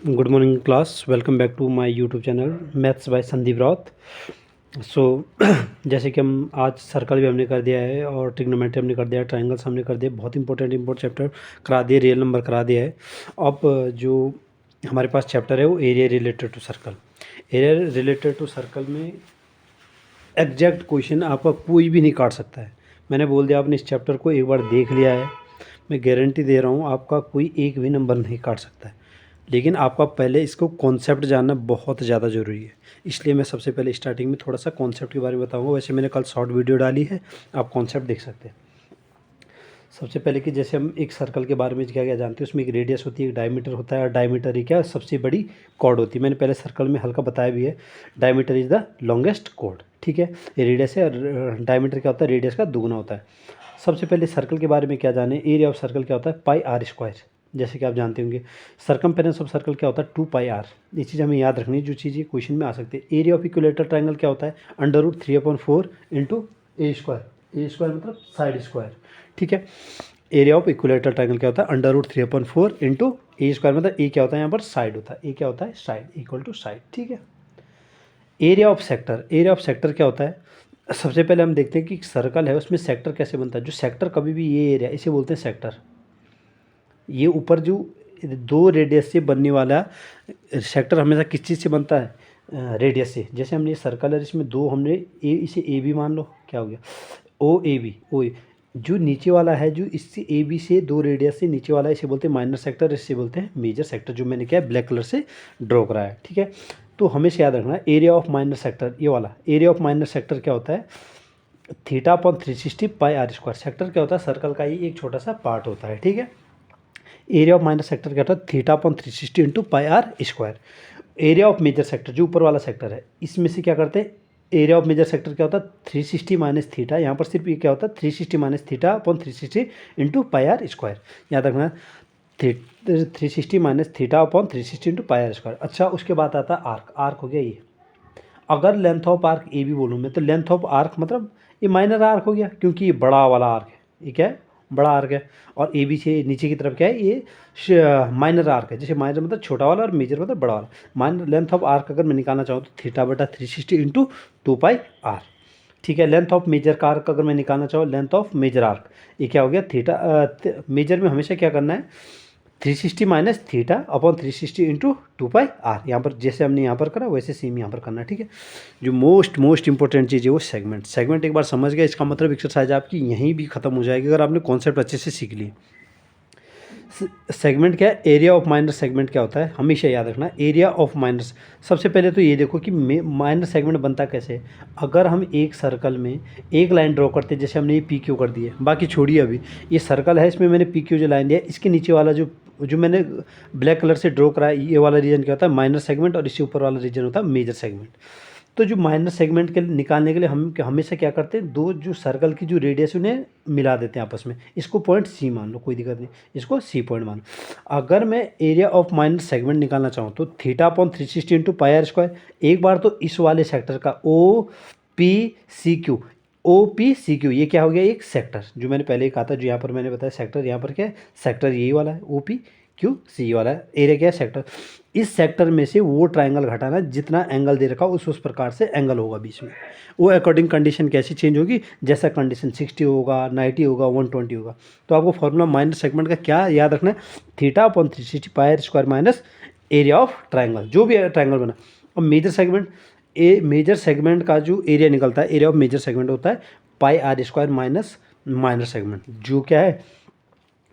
Good morning class, welcome back to my YouTube channel maths by Sandeep Raut. So जैसे कि हम आज सर्कल भी हमने कर दिया है और ट्रिग्नोमेट्री हमने कर दिया है, ट्रायंगल्स हमने कर दिया, बहुत इंपॉर्टेंट चैप्टर करा दिए, रियल नंबर करा दिया है। अब जो हमारे पास चैप्टर है वो area related to circle. Area related to circle में एग्जैक्ट क्वेश्चन आपका कोई भी नहीं काट सकता है। मैंने बोल दिया, आपने इस चैप्टर को एक बार देख लिया है, मैं गारंटी दे रहा हूँ आपका कोई एक भी नंबर नहीं काट सकता है। लेकिन आपका पहले इसको कॉन्सेप्ट जानना बहुत ज़्यादा ज़रूरी है, इसलिए मैं सबसे पहले स्टार्टिंग में थोड़ा सा कॉन्सेप्ट के बारे में बताऊंगा। वैसे मैंने कल शॉर्ट वीडियो डाली है, आप कॉन्सेप्ट देख सकते हैं। सबसे पहले कि जैसे हम एक सर्कल के बारे में क्या क्या जानते हैं, उसमें एक रेडियस होती है, एक डायमीटर होता है, और डायमीटर ही क्या सबसे बड़ी कॉर्ड होती है। मैंने पहले सर्कल में हल्का बताया भी है, diameter is the longest chord, ठीक है। ये रेडियस है, और डायमीटर क्या होता है, रेडियस का दुगुना होता है। सबसे पहले सर्कल के बारे में क्या जाने, एरिया ऑफ सर्कल क्या होता है, पाई आर स्क्वायर। जैसे कि आप जानते होंगे सरकमफेरेंस ऑफ सर्कल क्या होता है, 2 पाई आर। ये चीज़ हमें याद रखनी है, जो चीज़ें क्वेश्चन में आ सकती है। एरिया ऑफ इक्विलेटरल ट्रायंगल क्या होता है, √3/4 इंटू ए स्क्वायर। ए स्क्वायर मतलब साइड स्क्वायर, ठीक है। एरिया ऑफ इक्विलेटरल ट्रायंगल क्या होता है, √3/4 इंटू ए स्क्वायर, मतलब ए क्या होता है यहाँ पर, साइड होता है। ए क्या होता है, साइड, इक्वल टू साइड, ठीक है। Area of sector, area of sector क्या होता है, सबसे पहले हम देखते हैं कि सर्कल है उसमें सेक्टर कैसे बनता है। जो सेक्टर कभी भी ये एरिया, इसे बोलते हैं सेक्टर। ये ऊपर जो दो रेडियस से बनने वाला सेक्टर हमेशा किस चीज़ से बनता है, रेडियस से। जैसे हमने ये सर्कल है, इसमें दो हमने इसे ए बी मान लो, क्या हो गया, ओ ए बी। ओ जो नीचे वाला है, जो इससे ए बी से दो रेडियस से नीचे वाला है, इसे बोलते हैं माइनर सेक्टर, इससे बोलते हैं मेजर सेक्टर, जो मैंने क्या ब्लैक कलर से ड्रॉ करा है, ठीक है। तो हमेशा याद रखना एरिया ऑफ माइनर सेक्टर, ये वाला एरिया ऑफ माइनर सेक्टर क्या होता है, θ/360 पाई आर स्क्वायर। सेक्टर क्या होता है, सर्कल का ही एक छोटा सा पार्ट होता है, ठीक है। एरिया ऑफ माइनर सेक्टर क्या होता है, θ/360 into pi are square. Area of major sector, जो ऊपर वाला सेक्टर है, इसमें से क्या करते हैं, एरिया ऑफ मेजर सेक्टर क्या होता है, 360 माइनस थीटा। यहाँ पर सिर्फ ये क्या होता है, 360 minus θ/360 into pi are square. याद रखना 360 minus θ/360 into pi are square. अच्छा, उसके बाद आता है आर्क। आर्क हो गया ये। अगर लेंथ ऑफ आर्क ए भी बोलूँ मैं, तो लेंथ ऑफ आर्क मतलब ये माइनर आर्क हो गया, क्योंकि ये बड़ा वाला आर्क है, ये क्या है, बड़ा आर्क है। और ए बी से नीचे की तरफ क्या है, ये माइनर आर्क है। जैसे माइनर मतलब छोटा वाला और मेजर मतलब बड़ा वाला। माइनर लेंथ ऑफ आर्क अगर मैं निकालना चाहूँ तो θ/360 इंटू 2 पाई आर, ठीक है। लेंथ ऑफ मेजर का आर्क अगर मैं निकालना चाहूँ, लेंथ ऑफ मेजर आर्क, ये क्या हो गया, मेजर में हमेशा क्या करना है, 360 माइनस θ/360 इंटू 2 पाई आर। यहाँ पर जैसे हमने यहाँ पर करा वैसे सेम यहाँ पर करना है, ठीक है। जो मोस्ट इंपॉर्टेंट चीज़ है वो सेगमेंट। सेगमेंट एक बार समझ गया, इसका मतलब एक्सरसाइज आपकी यहीं भी खत्म हो जाएगी, अगर आपने कॉन्सेप्ट अच्छे से सीख ली। सेगमेंट क्या है, एरिया ऑफ माइनर सेगमेंट क्या होता है, हमेशा याद रखना एरिया ऑफ माइनर। सबसे पहले तो ये देखो कि माइनर सेगमेंट बनता कैसे है। अगर हम एक सर्कल में एक लाइन ड्रॉ करते हैं, जैसे हमने ये पी क्यू कर दी है, बाकी छोड़िए, अभी ये सर्कल है, इसमें मैंने पी क्यू जो लाइन दिया है, इसके नीचे वाला जो जो मैंने ब्लैक कलर से ड्रॉ करा है, ये वाला रीजन क्या होता है, माइनर सेगमेंट, और इससे ऊपर वाला रीजन होता है मेजर सेगमेंट। तो जो माइनर सेगमेंट के निकालने के लिए हम हमेशा क्या करते हैं, दो जो सर्कल की जो रेडियस उन्हें मिला देते हैं आपस में। इसको पॉइंट सी मान लो, कोई दिक्कत नहीं, इसको सी पॉइंट मान लो। अगर मैं एरिया ऑफ माइनर सेगमेंट निकालना चाहूँ तो θ/360 इंटू पाई आर स्क्वायर। एक बार तो इस वाले सेक्टर का O P C Q, O P C Q, ये क्या हो गया, एक सेक्टर, जो मैंने पहले ही कहा था, जो यहाँ पर मैंने बताया सेक्टर, यहाँ पर क्या है, सेक्टर यही वाला है, ओ पी क्यू सी वाला है। एरिया क्या है, सेक्टर। इस सेक्टर में से वो ट्रायंगल घटाना जितना एंगल दे रखा उस प्रकार से एंगल होगा बीच में। वो अकॉर्डिंग कंडीशन कैसी चेंज होगी, जैसा कंडीशन 60 होगा, 90 होगा, 120 होगा। तो आपको फॉर्मूला माइनर सेगमेंट का क्या याद रखना है, θ/360 pi are square minus area of triangle, जो भी ट्रायंगल बना। अब मेजर सेगमेंट, मेजर सेगमेंट का जो एरिया निकलता है, एरिया ऑफ मेजर सेगमेंट होता है pi are square minus minor segment, जो क्या है,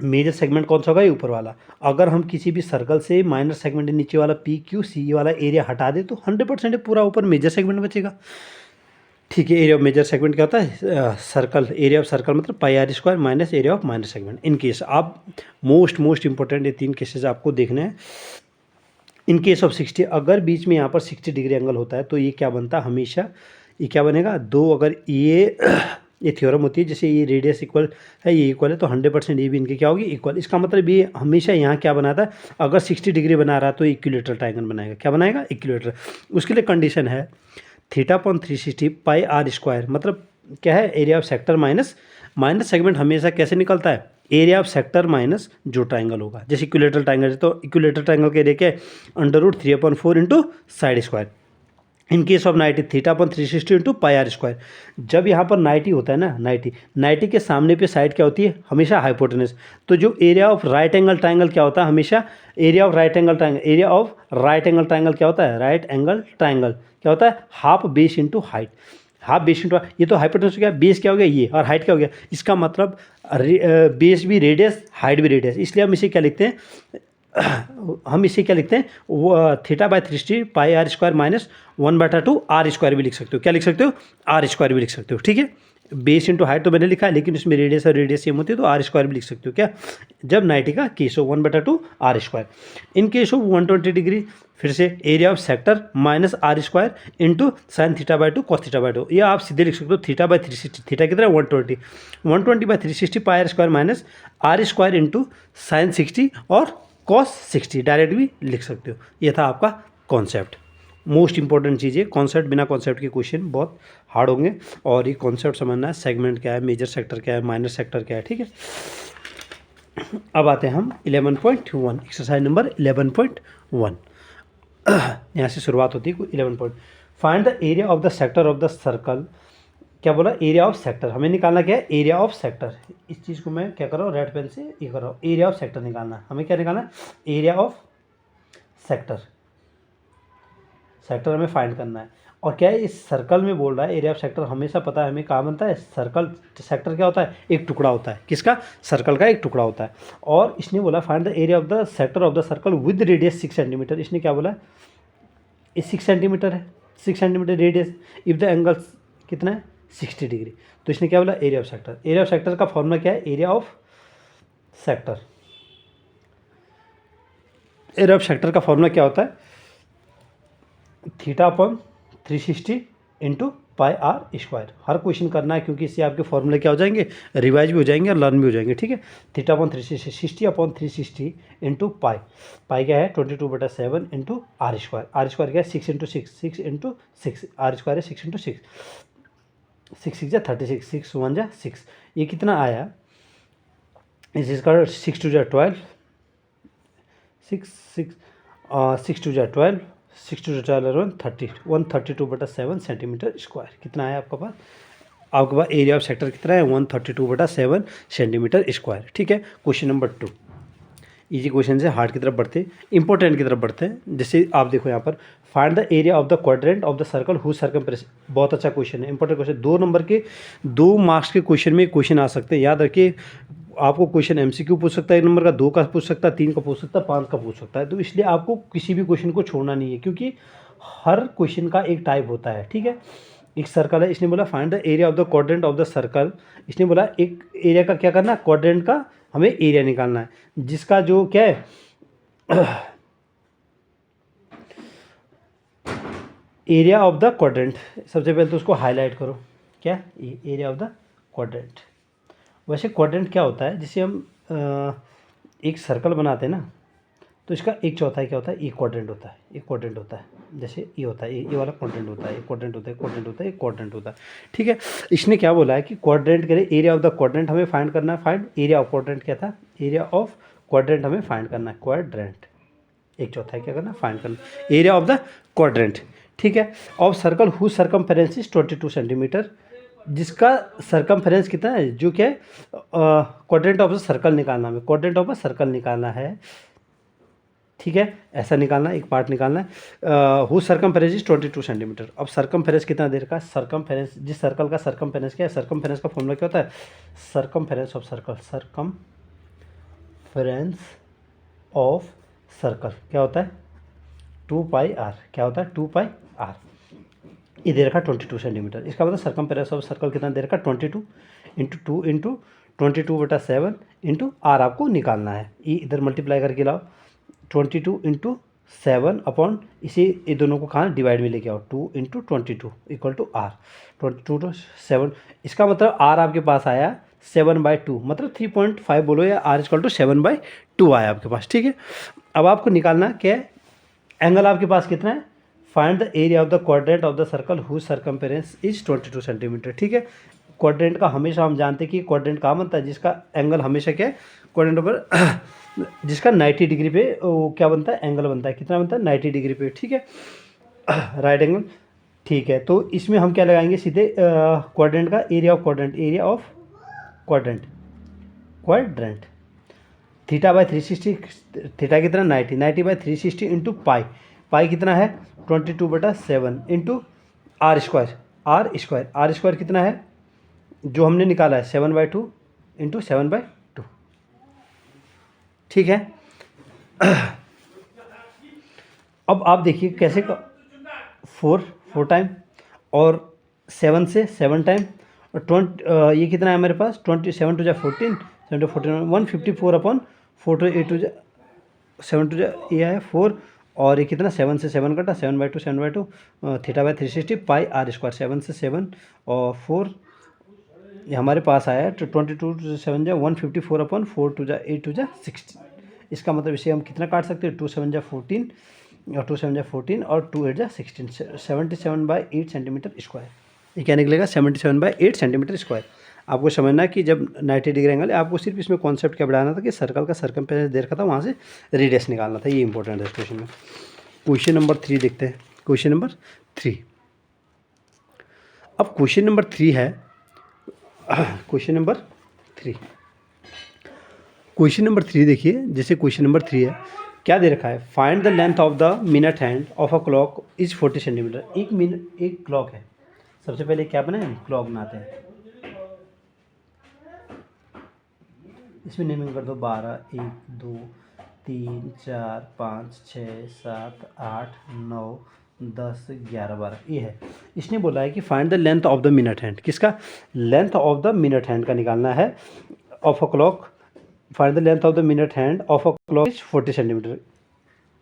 मेजर सेगमेंट कौन सा होगा, ये ऊपर वाला। अगर हम किसी भी सर्कल से माइनर सेगमेंट नीचे वाला पी क्यू सी वाला एरिया हटा दे तो 100% पूरा ऊपर मेजर सेगमेंट बचेगा, ठीक है। एरिया ऑफ मेजर सेगमेंट क्या होता है, सर्कल, एरिया ऑफ सर्कल मतलब pi are square minus area of minor segment. In case आप मोस्ट इंपॉर्टेंट ये 3 केसेस आपको देखने हैं। इन केस ऑफ 60, अगर बीच में यहाँ पर 60 डिग्री एंगल होता है तो ये क्या बनता है, हमेशा ये क्या बनेगा, दो, अगर ये थ्योरम होती है, जैसे ये रेडियस इक्वल है, ये इक्वल है, तो 100% ये भी इनकी क्या होगी, इक्वल। इसका मतलब ये हमेशा यहाँ क्या बनाता है, अगर 60 डिग्री बना रहा है तो इक्विलेटरल ट्रायंगल बनाएगा, क्या बनाएगा, इक्विलेटरल। उसके लिए कंडीशन है θ/360 पाई आर स्क्वायर, मतलब क्या है, area of sector minus minus segment हमेशा कैसे निकलता है, एरिया ऑफ सेक्टर माइनस जो ट्राइंगल होगा। जैसे इक्विलेटरल ट्राइंगल है तो इक्विलेटरल ट्राइंगल के एरिया क्या है, √3/4 into side square. In case of 90 θ/360 into pi are square. जब यहाँ पर 90 होता है ना, 90 के सामने पे साइड क्या होती है, हमेशा हाइपोटेनस। तो जो area of right angle triangle क्या होता है, हमेशा area of right angle triangle, area of right angle triangle क्या होता है, राइट एंगल ट्राइंगल क्या होता है, half base into height. Half base into, ये तो हाइपोटेनस हो गया, बेस क्या हो गया ये, और हाइट क्या हो गया, इसका मतलब बेस भी रेडियस, हाइट भी रेडियस। इसलिए हम इसे क्या लिखते हैं, हम इसे क्या लिखते हैं, वो θ/360 pi are square minus 1/2 r square भी लिख सकते हो। क्या लिख सकते हो, आर स्क्वायर भी लिख सकते हो। ठीक है, बेस इंटू हाइट तो मैंने लिखा है, लेकिन उसमें रेडियस और रेडियस सेम होती है तो आर स्क्वायर भी लिख सकते हो। क्या, जब 90 का केस हो 1/2 r square. In case of 120 degree, फिर से area of sector minus r square into sine θ/2 cos θ/2। या आप सीधे लिख सकते हो θ/360, थीटा कितना है 120/360 pi are square minus r square into sine 60 और कॉस 60, डायरेक्ट भी लिख सकते हो। ये था आपका कॉन्सेप्ट। मोस्ट इंपॉर्टेंट चीज़ है कॉन्सेप्ट, बिना कॉन्सेप्ट के क्वेश्चन बहुत हार्ड होंगे। और ये कॉन्सेप्ट समझना है, सेगमेंट क्या है, मेजर सेक्टर क्या है, माइनर सेक्टर क्या है। ठीक है, अब आते हैं हम 11.1, एक्सरसाइज नंबर 11.1। यहाँ से शुरुआत होती है 11 find the area of the sector of the circle. क्या बोला, एरिया ऑफ सेक्टर हमें निकालना क्या है, एरिया ऑफ सेक्टर। इस चीज़ को मैं क्या कर रहा हूँ, रेड पेन से ये कर रहा हूँ, एरिया ऑफ सेक्टर निकालना है हमें। क्या निकालना है, एरिया ऑफ सेक्टर। सेक्टर हमें फाइंड करना है। और क्या है, इस सर्कल में बोल रहा है एरिया ऑफ सेक्टर। हमेशा पता है हमें कहाँ बनता है सर्कल, सेक्टर क्या होता है, एक टुकड़ा होता है। किसका, सर्कल का एक टुकड़ा होता है। और इसने बोला find the area of the sector of the circle with radius 6 centimetre. इसने क्या बोला, ये 6 सेंटीमीटर है, 6 centimetre radius, if the angle कितना है 60 डिग्री। तो इसने क्या बोला, area of sector. Area of sector का फॉर्मूला क्या है, area of sector. Area of sector का फॉर्मूला क्या होता है, θ/360 इंटू पाई आर स्क्वायर। हर क्वेश्चन करना है क्योंकि इससे आपके फॉर्मूले क्या हो जाएंगे, रिवाइज भी हो जाएंगे और लर्न भी हो जाएंगे। ठीक है, θ/360 60/360 इंटू पाई, पाई क्या है 22/7 into are square. R square क्या है 6 इंटू 6, 6 इंटू 6, आर स्क्वायर है 6 इंटू 6, 6 6 36, 6 1 6। ये कितना आया, इसका 6 2 12, 6 6 6 2 12, 6 2 12 30, 132/7 सेंटीमीटर स्क्वायर। कितना है आपके पास, आपके पास एरिया ऑफ सेक्टर कितना है 132/7 सेंटीमीटर स्क्वायर। ठीक है, क्वेश्चन नंबर 2। इजी क्वेश्चन से हार्ड की तरफ बढ़ते हैं, इंपॉर्टेंट की तरफ बढ़ते हैं। जैसे आप देखो यहाँ पर, find the area of the quadrant of the circle who circumference. बहुत अच्छा क्वेश्चन है, इंपॉर्टेंट क्वेश्चन। 2 नंबर के 2 मार्क्स के क्वेश्चन में क्वेश्चन आ सकते हैं, याद रखिए। आपको क्वेश्चन MCQ पूछ सकता है 1 नंबर का, 2 का पूछ सकता है, 3 का पूछ सकता है, 5 का पूछ सकता है। तो इसलिए आपको किसी भी क्वेश्चन को छोड़ना नहीं है, क्योंकि हर क्वेश्चन का एक टाइप होता है। ठीक है, एक सर्कल है, इसने बोला find the area of the quadrant of the circle. इसने बोला एक एरिया का क्या करना है, क्वाड्रेंट का हमें एरिया निकालना है, जिसका जो क्या है एरिया ऑफ द क्वाड्रेंट। सबसे पहले तो उसको हाईलाइट करो, क्या एरिया ऑफ द क्वाड्रेंट। वैसे क्वाड्रेंट क्या होता है, जिसे हम एक सर्कल बनाते हैं ना, तो इसका 1/4 क्या होता है, एक क्वाड्रेंट होता है। एक क्वाड्रेंट होता है, जैसे ये होता है, ये वाला क्वाड्रेंट होता है, एक क्वाड्रेंट होता है, क्वाड्रेंट होता है, एक क्वाड्रेंट होता है। ठीक है, इसने क्या बोला है कि क्वाड्रेंट के लिए एरिया ऑफ द क्वाड्रेंट हमें फाइंड करना है। फाइंड एरिया ऑफ क्वाड्रेंट क्या था, एरिया ऑफ क्वाड्रेंट हमें फाइंड करना है। क्वाड्रेंट 1/4 क्या करना है, फाइंड करना एरिया ऑफ द क्वाड्रेंट। ठीक है, of circle who circumference is 22 centimetre. जिसका सर्कमफेरेंस कितना है, जो क्या है क्वाड्रेंट ऑफ द सर्कल निकालना है, क्वाड्रेंट ऑफ अ सर्कल निकालना है। ठीक है, ऐसा निकालना, एक पार्ट निकालना है। Who circumference is 22 centimetre. अब सर्कमफेरेंस कितना देर का, सर्कमफेरेंस, जिस सर्कल का सर्कमफेरेंस क्या है, सर्कमफेरेंस का फॉर्मूला क्या होता है, circumference of circle, circumference of circle क्या होता है 2 पाई आर। क्या होता है 2 पाई आर। ये दे रखा 22 सेंटीमीटर। इसका मतलब सर्कमफेरेंस ऑफ सर्कल कितना दे रखा 22 इंटू 2 इंटू 22/7 इंटू आर आपको निकालना है। ये इधर मल्टीप्लाई करके लाओ, 22 इंटू 7 अपॉन इसे, ये दोनों को कहाँ डिवाइड में लेके आओ, 2 into 22 equal to R. 22 to 7, इसका मतलब आर आपके पास आया 7/2, मतलब 3.5 बोलो, या आर इक्वल टू 7/2 आया आपके पास। ठीक है, अब आपको निकालना क्या है, एंगल आपके पास कितना है, find the area of the quadrant of the circle who circumference is 22 centimetre. ठीक है, क्वाड्रेंट का हमेशा हम जानते हैं कि क्वाड्रेंट कहाँ बनता है, जिसका एंगल हमेशा क्या है, क्वाड्रेंट पर जिसका 90 डिग्री पे वो क्या बनता है, एंगल बनता है। कितना बनता है, 90 डिग्री पे, ठीक है, राइट एंगल, ठीक है। तो इसमें हम क्या लगाएंगे, सीधे क्वाड्रेंट का area of quadrant, area of quadrant, quadrant theta by 360, theta कितना 90, 90 बाय 360 इंटू पाई, पाई कितना है 22/7 into are square, R square, R square कितना है जो हमने निकाला है 7/2 इंटू 7/2, ठीक है। अब आप देखिए कैसे, 4 टाइम और 7 से 7 टाइम और 20, ये कितना है हमारे पास 27 टू जा 14, 7 टू 14 154/4 टू 8 टू जा 7 टू जा ये है 4, और ये कितना 7 से 7 कटा 7/2 theta by 360 pi are square, 7 से 7 और 4 ये हमारे पास आया तो 22 टू 7 जा 154/4 टू जा 8 टू जा 16। इसका मतलब इसे हम कितना काट सकते हैं, 2 7 जा 14 और 2 7 जा 14 और 2 8 जा 16, 77/8 सेंटीमीटर स्क्वायर। ये क्या निकलेगा 77/8 सेंटीमीटर स्क्वायर। आपको समझना है कि जब 90 डिग्री एंगल है, आपको सिर्फ इसमें कॉन्सेप्ट क्या बढ़ाना था कि सर्कल का सर्कमफेरेंस दे रखा था, वहाँ से रेडियस निकालना था, ये इंपॉर्टेंट है इस क्वेश्चन में। क्वेश्चन नंबर 3 देखते हैं, क्वेश्चन नंबर 3। अब क्वेश्चन नंबर 3 है, क्वेश्चन नंबर 3, क्वेश्चन नंबर 3 देखिए, जैसे क्वेश्चन नंबर 3 है, क्या दे रखा है, find the length of the minute hand of a clock is 40 centimetre. एक मिनट, एक क्लॉक है, सबसे पहले क्या बनाए, क्लॉक बनाते हैं। इसमें नेमिंग कर दो 12, 1 2 3 4 5 6 7 8 9 10 11 12, ये है। इसने बोला है कि find the length of the minute hand, किसका, length of the minute hand का निकालना है of a clock. Find the length of the minute hand of a clock is 40 centimetre.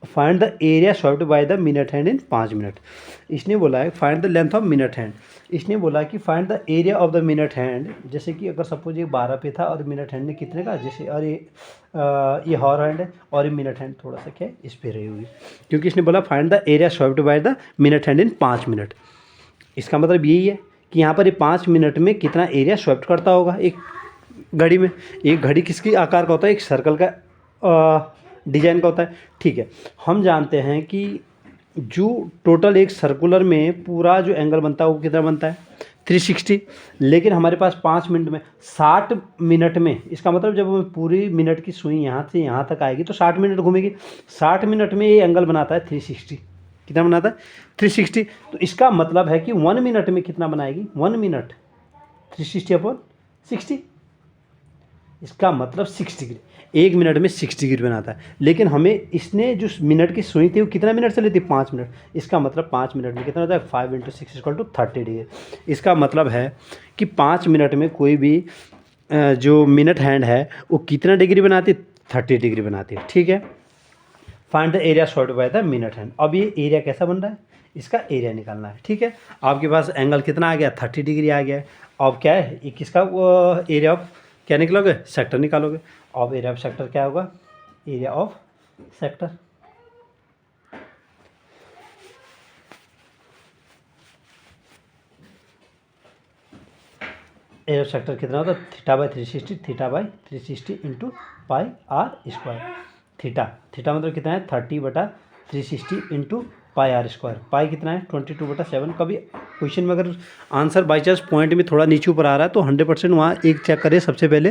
Find the area swept by the minute hand in 5 minute. इसने बोला है find the length of minute hand, इसने बोला है कि find the area of the minute hand. जैसे कि अगर सपोज ये 12 पे था और मिनट हैंड ने कितने का, जैसे और ये हॉर हैंड है और ये मिनट हैंड थोड़ा सा क्या है इस पे रही हुई, क्योंकि इसने बोला find the area swept by the minute hand in 5 minute. इसका मतलब यही है कि यहाँ पर ये 5 मिनट में कितना एरिया स्वेप्ट करता होगा एक घड़ी में। एक घड़ी किसकी आकार का होता है, एक सर्कल का डिजाइन का होता है, ठीक है। हम जानते हैं कि जो टोटल एक सर्कुलर में पूरा जो एंगल बनता है वो कितना बनता है 360, लेकिन हमारे पास 5 मिनट में 60 मिनट में, इसका मतलब जब पूरी मिनट की सुई यहाँ से यहाँ तक आएगी तो 60 मिनट घूमेगी। 60 मिनट में ये एंगल बनाता है 360, कितना बनाता है 360। तो इसका मतलब है कि 1 मिनट में कितना बनाएगी, 1 मिनट 360/60, इसका मतलब 6 डिग्री, 1 मिनट में 6 डिग्री बनाता है। लेकिन हमें इसने जो मिनट की सुई थी वो कितना मिनट से लेती, 5 मिनट। इसका मतलब 5 मिनट में कितना होता है, 5 × 6 = 30 डिग्री। इसका मतलब है कि 5 मिनट में कोई भी जो मिनट हैंड है वो कितना डिग्री बनाती है, 30 डिग्री बनाती है, ठीक है। Find the area swept by the minute hand. अब ये एरिया कैसा बन रहा है, इसका एरिया निकालना है, ठीक है। आपके पास एंगल कितना आ गया, 30 डिग्री आ गया है। अब क्या है, ये किसका एरिया ऑफ क्या निकालोगे, सेक्टर निकालोगे। अब एरिया ऑफ सेक्टर क्या होगा, area of sector, area of sector कितना होता है, θ/360, θ/360 into pi are square. Theta मतलब कितना है 30/360 into pi are square. Pi कितना है 22/7। कभी क्वेश्चन में अगर आंसर बाई चांस पॉइंट में थोड़ा नीचे ऊपर आ रहा है तो 100% वहाँ एक चेक करें सबसे पहले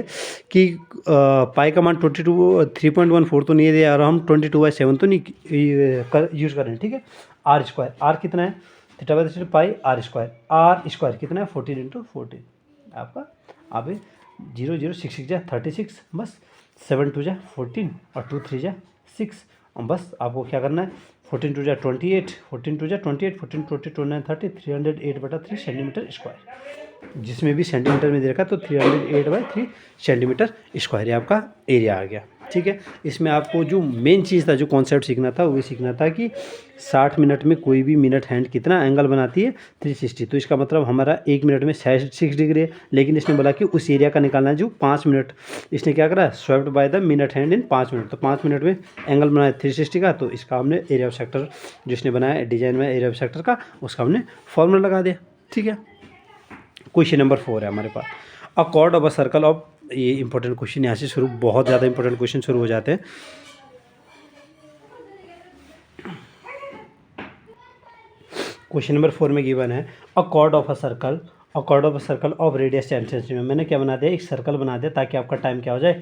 कि पाई का मान 3.14 तो नहीं दिया और हम 22/7 तो नहीं यूज़ कर रहे हैं, ठीक है। आर स्क्वायर, आर कितना है θ/360 पाई आर स्क्वायर कितना है 14 × 14 आपका। अब 0 0 6 6 जा 36, बस 7 2 जा 14 और 2 3 जा 6, और बस आपको क्या करना है 14 2 जा 28, 14 2 जा 28, 14 20 29 30, 308/3 सेंटीमीटर स्क्वायर। जिसमें भी सेंटीमीटर में दे रखा तो 308/3 सेंटीमीटर स्क्वायर ये आपका एरिया आ गया, ठीक है। इसमें आपको जो मेन चीज़ था, जो कॉन्सेप्ट सीखना था वो सीखना था कि 60 मिनट में कोई भी मिनट हैंड कितना एंगल बनाती है 360। तो इसका मतलब हमारा 1 मिनट में 6 डिग्री है, लेकिन इसने बोला कि उस एरिया का निकालना है जो 5 मिनट। इसने क्या करा, swept by the minute hand in 5 minute. तो 5 मिनट में एंगल बनाया 360 का, तो इसका हमने एरिया ऑफ सेक्टर जिसने बनाया डिजाइन में एरिया ऑफ सेक्टर का, उसका हमने फॉर्मूला लगा दिया, ठीक है। क्वेश्चन नंबर 4 है हमारे पास। A chord of a circle of, ये इंपॉर्टेंट क्वेश्चन यहाँ से शुरू, बहुत ज़्यादा इंपॉर्टेंट क्वेश्चन शुरू हो जाते हैं। क्वेश्चन नंबर 4 में गिवन है अ chord of a circle, a chord of a circle of radius 10 centimetre. मैंने क्या बना दिया, एक सर्कल बना दिया ताकि आपका टाइम क्या हो जाए,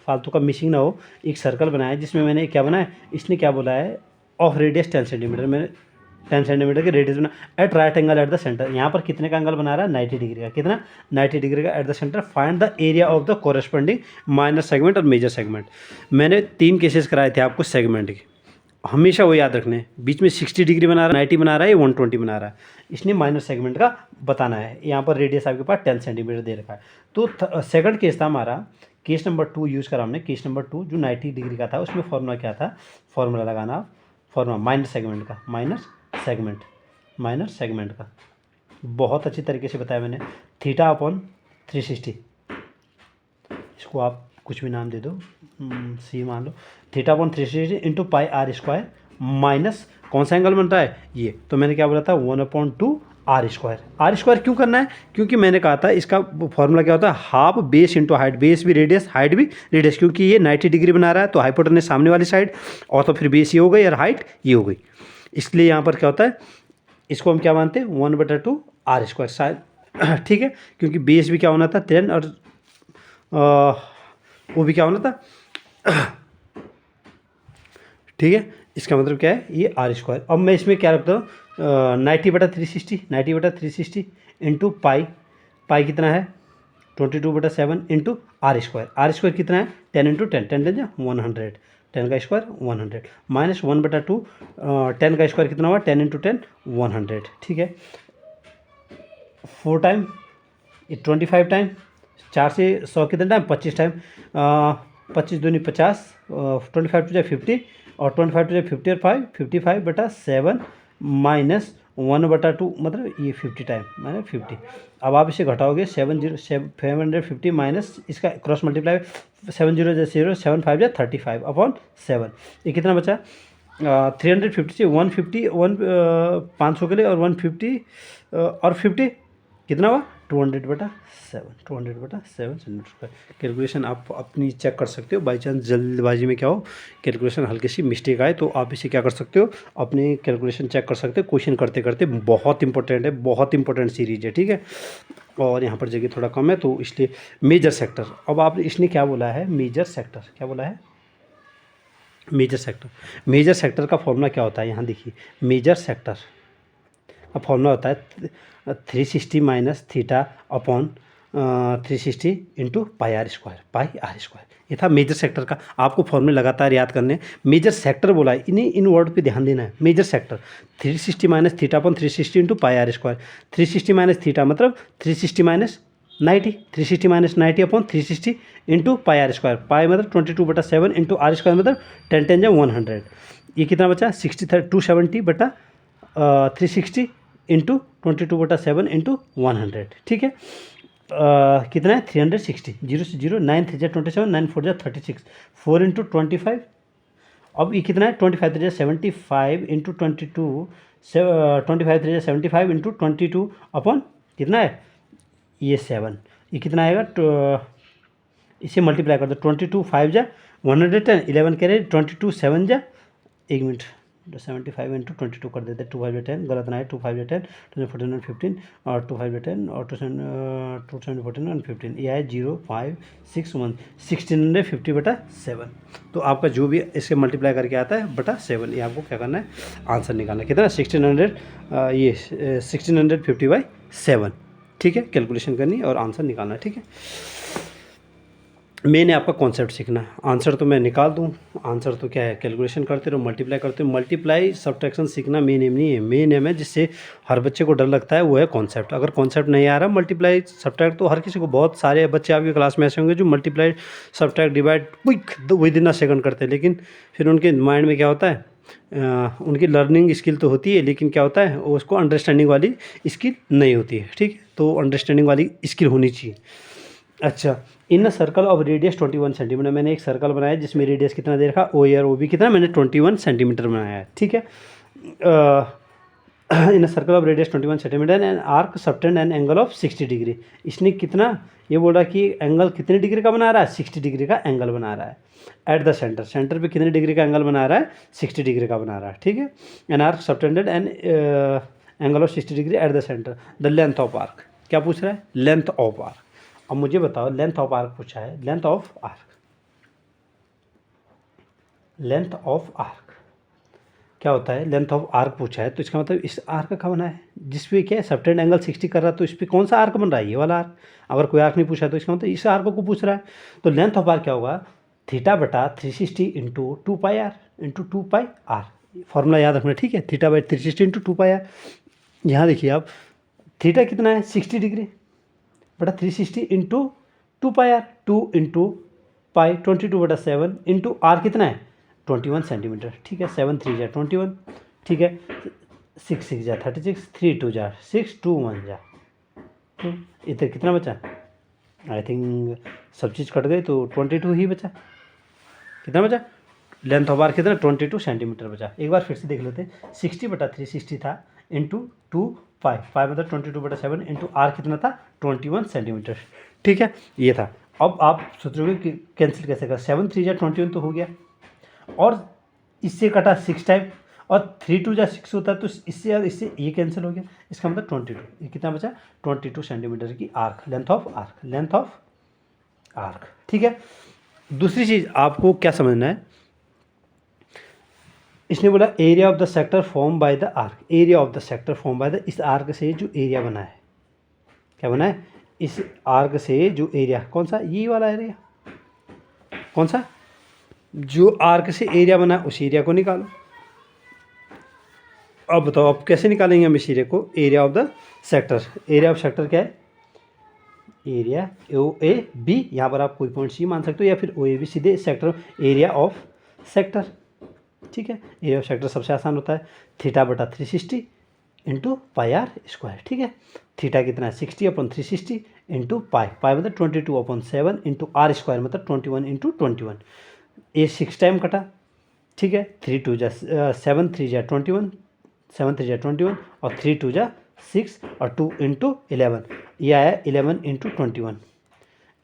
फालतू का मिसिंग ना हो। एक सर्कल बनाया जिसमें मैंने क्या बनाया, इसने क्या बोला है, ऑफ रेडियस 10 सेंटीमीटर। मैंने 10 सेंटीमीटर की रेडियस बना, at right angle at the centre. यहाँ पर कितने का एंगल बना रहा है, 90 डिग्री का। कितना, 90 डिग्री का eight the centre. Find the area of the corresponding minor segment और मेजर सेगमेंट। मैंने 3 केसेस कराए थे आपको सेगमेंट के, हमेशा वो याद रखने। बीच में 60 डिग्री बना रहा है, 90 बना रहा है, 120 बना रहा है। इसने माइनर सेगमेंट का बताना है। यहाँ पर रेडियस आपके पास 10 सेंटीमीटर दे रखा है। तो सेकंड केस था हमारा, केस नंबर 2 यूज़ करा हमने। केस नंबर 2 जो 90 डिग्री का था, उसमें फॉर्मूला क्या था, फॉर्मूला लगाना, फॉर्मूला माइनर सेगमेंट का, माइनर सेगमेंट का बहुत अच्छी तरीके से बताया मैंने। थीटा अपॉन 360, इसको आप कुछ भी नाम दे दो, सी मान लो। Theta upon 360 into pi are square minus कौन सा एंगल बन रहा है ये, तो मैंने क्या बोला था 1/2 आर स्क्वायर। आर स्क्वायर क्यों करना है, क्योंकि मैंने कहा था इसका फॉर्मूला क्या होता है, half base into height. Base भी रेडियस, हाइट भी रेडियस, क्योंकि ये 90 डिग्री बना रहा है तो हाइपोटेनस सामने वाली साइड, और तो फिर बेस ये हो गई और हाइट ये हो गई। इसलिए यहाँ पर क्या होता है, इसको हम क्या मानते हैं 1/2 आर स्क्वायर शायद, ठीक है। क्योंकि बेस भी क्या होना था 10 और वो भी क्या होना था, ठीक है। इसका मतलब क्या है, ये आर स्क्वायर। अब मैं इसमें क्या रखता हूँ, 90/360 इंटू पाई कितना है 22/7 into are square. R square कितना है 10 इंटू 10, 10 10 100, 10 का स्क्वायर 100 माइनस 1/2, 10 का स्क्वायर कितना हुआ 10 इंटू 10 100, ठीक है। 4 टाइम 25 टाइम, 4 से 100 कितने टाइम 25 टाइम, 25 दूनी 50, 25 टू 50 और 25 टू 50 और 5 55/7 माइनस 1/2, मतलब ये 50 टाइम माइनस 50। अब आप इसे घटाओगे 750 माइनस इसका क्रॉस मल्टीप्लाई 7 0 7 5 35 अपॉन 7, ये कितना बचा 350 से 150 500 के लिए और 150 और 50 कितना हुआ 200/7 सेंटीमीटर। कैलकुलेशन आप अपनी चेक कर सकते हो, बाई चांस जल्दबाजी में क्या हो कैलकुलेशन हल्की सी मिस्टेक आए तो आप इसे क्या कर सकते हो, अपनी कैलकुलेशन चेक कर सकते हो क्वेश्चन करते करते। बहुत इंपॉर्टेंट है, बहुत इंपॉर्टेंट सीरीज है, ठीक है। और यहाँ पर जगह थोड़ा कम है तो इसलिए मेजर सेक्टर। अब आप इसने क्या बोला है, मेजर सेक्टर क्या बोला है, मेजर सेक्टर का फॉर्मूला क्या होता है, यहाँ देखिए मेजर सेक्टर का फॉर्मूला होता है 360 minus theta upon 360 into pi are square. ये था मेजर सेक्टर का। आपको फॉर्मूले लगातार याद करने। मेजर सेक्टर बोला है, इन्हें इन वर्ड पे ध्यान देना है। Major sector 360 minus theta upon 360 into pi are square. 360 minus theta मतलब 360 minus 90, 360 minus 90 upon 360 into pi are square. Pi मतलब 22/7 इंटू आर स्क्वायर मतलब 10 10 100। ये कितना बचा 270/360 इंटू 22/7 इंटू 100, ठीक है। कितना है 360, 0 से 0 9 3 27 9 4 36, 4 इंटू 25। अब ये कितना है 25 3 75 इंटू 22, 25 3 75 इंटू 22 अपॉन कितना है ये 7। ये कितना आएगा, इसे मल्टीप्लाई कर दो 22 5 जा 110, 11 कह रहे 22 7 जा, 1 मिनट 75 इंटू 22 कर देते 2 5 10, गलत ना है 2 5 10 2 14 और 15 और 2 5 10 और 2 7 14 और 15, ये है 0 5 6 1 1650/7। तो आपका जो भी इससे मल्टीप्लाई करके आता है बटा 7, ये आपको क्या करना है आंसर निकालना है। कितना 1600, ये 1650/7, ठीक है। कैलकुलेशन करनी और आंसर निकालना है, ठीक है। मैंने आपका कॉन्सेप्ट सीखना है, आंसर तो मैं निकाल दूँ, आंसर तो क्या है कैलकुलेशन करते रहो, मल्टीप्लाई करते हो। मल्टीप्लाई सब्ट्रैक्शन सीखना मेन एम नहीं है, मेन एम है जिससे हर बच्चे को डर लगता है वो है कॉन्सेप्ट। अगर कॉन्सेप्ट नहीं आ रहा मल्टीप्लाई सब्ट्रैक्ट, तो हर किसी को, बहुत सारे बच्चे आपकी क्लास में ऐसे होंगे जो multiply subtract divide with in a second करते हैं, लेकिन फिर उनके माइंड में क्या होता है, उनकी लर्निंग स्किल तो होती है लेकिन क्या होता है उसको अंडरस्टैंडिंग वाली स्किल नहीं होती है, ठीक है। तो अंडरस्टैंडिंग वाली स्किल होनी चाहिए। अच्छा, इन सर्कल ऑफ रेडियस 21 सेंटीमीटर, मैंने एक सर्कल बनाया जिसमें रेडियस कितना दे रखा ओ और ओ भी कितना, मैंने 21 सेंटीमीटर बनाया है, ठीक है। In a circle of radius 21 centimetre and arc subtend an angle of 60 degree. इसने कितना, ये बोल रहा है कि एंगल कितने डिग्री का बना रहा है, 60 डिग्री का एंगल बना रहा है। एट द सेंटर, सेंटर पे कितने डिग्री का एंगल बना रहा है, 60 डिग्री का बना रहा है, ठीक है। An arc subtended N angle of 60 degree at the centre, the length of arc. क्या पूछ रहा है, लेंथ ऑफ आर्क। अब मुझे बताओ, लेंथ ऑफ आर्क पूछा है, length of arc, length of arc क्या होता है, लेंथ ऑफ आर्क पूछा है, तो इसका मतलब इस आर्क का बना है जिस पे क्या है सबटेंड एंगल 60 कर रहा है, तो इस पे कौन सा आर्क बन रहा है, ये वाला आर्क। अगर कोई आर्क नहीं पूछा तो इसका मतलब इस आर्क को पूछ रहा है। तो लेंथ ऑफ आर्क क्या होगा, थीटा बटा 360 into 2πr into 2πr। Formula याद रखना, ठीक है, थीटा बाई 360 इंटू 2πr। यहाँ देखिए आप, थीटा कितना है 60 डिग्री बटा 360 into 2πr, 2 into pi 22/7 into R कितना है 21 सेंटीमीटर, ठीक है। 7 3 जा 21, ठीक है। 6 6 जा 36, 3 2 जा 6, 2 1 जा, तो इधर कितना बचा, आई थिंक सब चीज़ कट गई तो 22 ही बचा। कितना बचा, लेंथ ऑफ आर कितना 22 सेंटीमीटर बचा। एक बार फिर से देख लेते हैं, 60/360 था इंटू 2π, मतलब 22/7 इंटू आर कितना था 21 सेंटीमीटर, ठीक है, ये था। अब आप सोचोगे कि कैंसिल कैसे कर, 7 3 जा 21 तो हो गया, और इससे कटा 6 टाइम, और 3 2 जा 6 होता है, तो इससे और इससे ये कैंसिल हो गया, इसका मतलब 22। ये कितना बचा 22 सेंटीमीटर की arc, length of arc, length of arc, ठीक है। दूसरी चीज़ आपको क्या समझना है, इसने बोला area of the sector form by the arc, area of the sector form by the, इस आर्क से जो एरिया बना है, क्या बना है, इस आर्क से जो एरिया, कौन सा, ये वाला एरिया, कौन सा, जो आर्क से एरिया बना उस एरिया को निकालो। अब बताओ अब कैसे निकालेंगे हम इस एरिया को, area of the sector, area of sector क्या है, एरिया ओ ए बी, यहाँ पर आप कोई पॉइंट सी मान सकते हो, या फिर ओ ए बी, सीधे सेक्टर, एरिया ऑफ सेक्टर, ठीक है। एरिया ऑफ सेक्टर सबसे आसान होता है, थीटा बटा 360 इंटू πr स्क्वायर, ठीक है। थीटा कितना है 60/360 इंटू पाई, मतलब 22/7 इंटू आर स्क्वायर, मतलब 21 इंटू 21। ये 6 टाइम कटा, ठीक है। 3 2 जा 7 3 जा 21, 7 3 जा 21, और 3 2 जा 6, और 2 इंटू 11, ये आया 11 इंटू 21,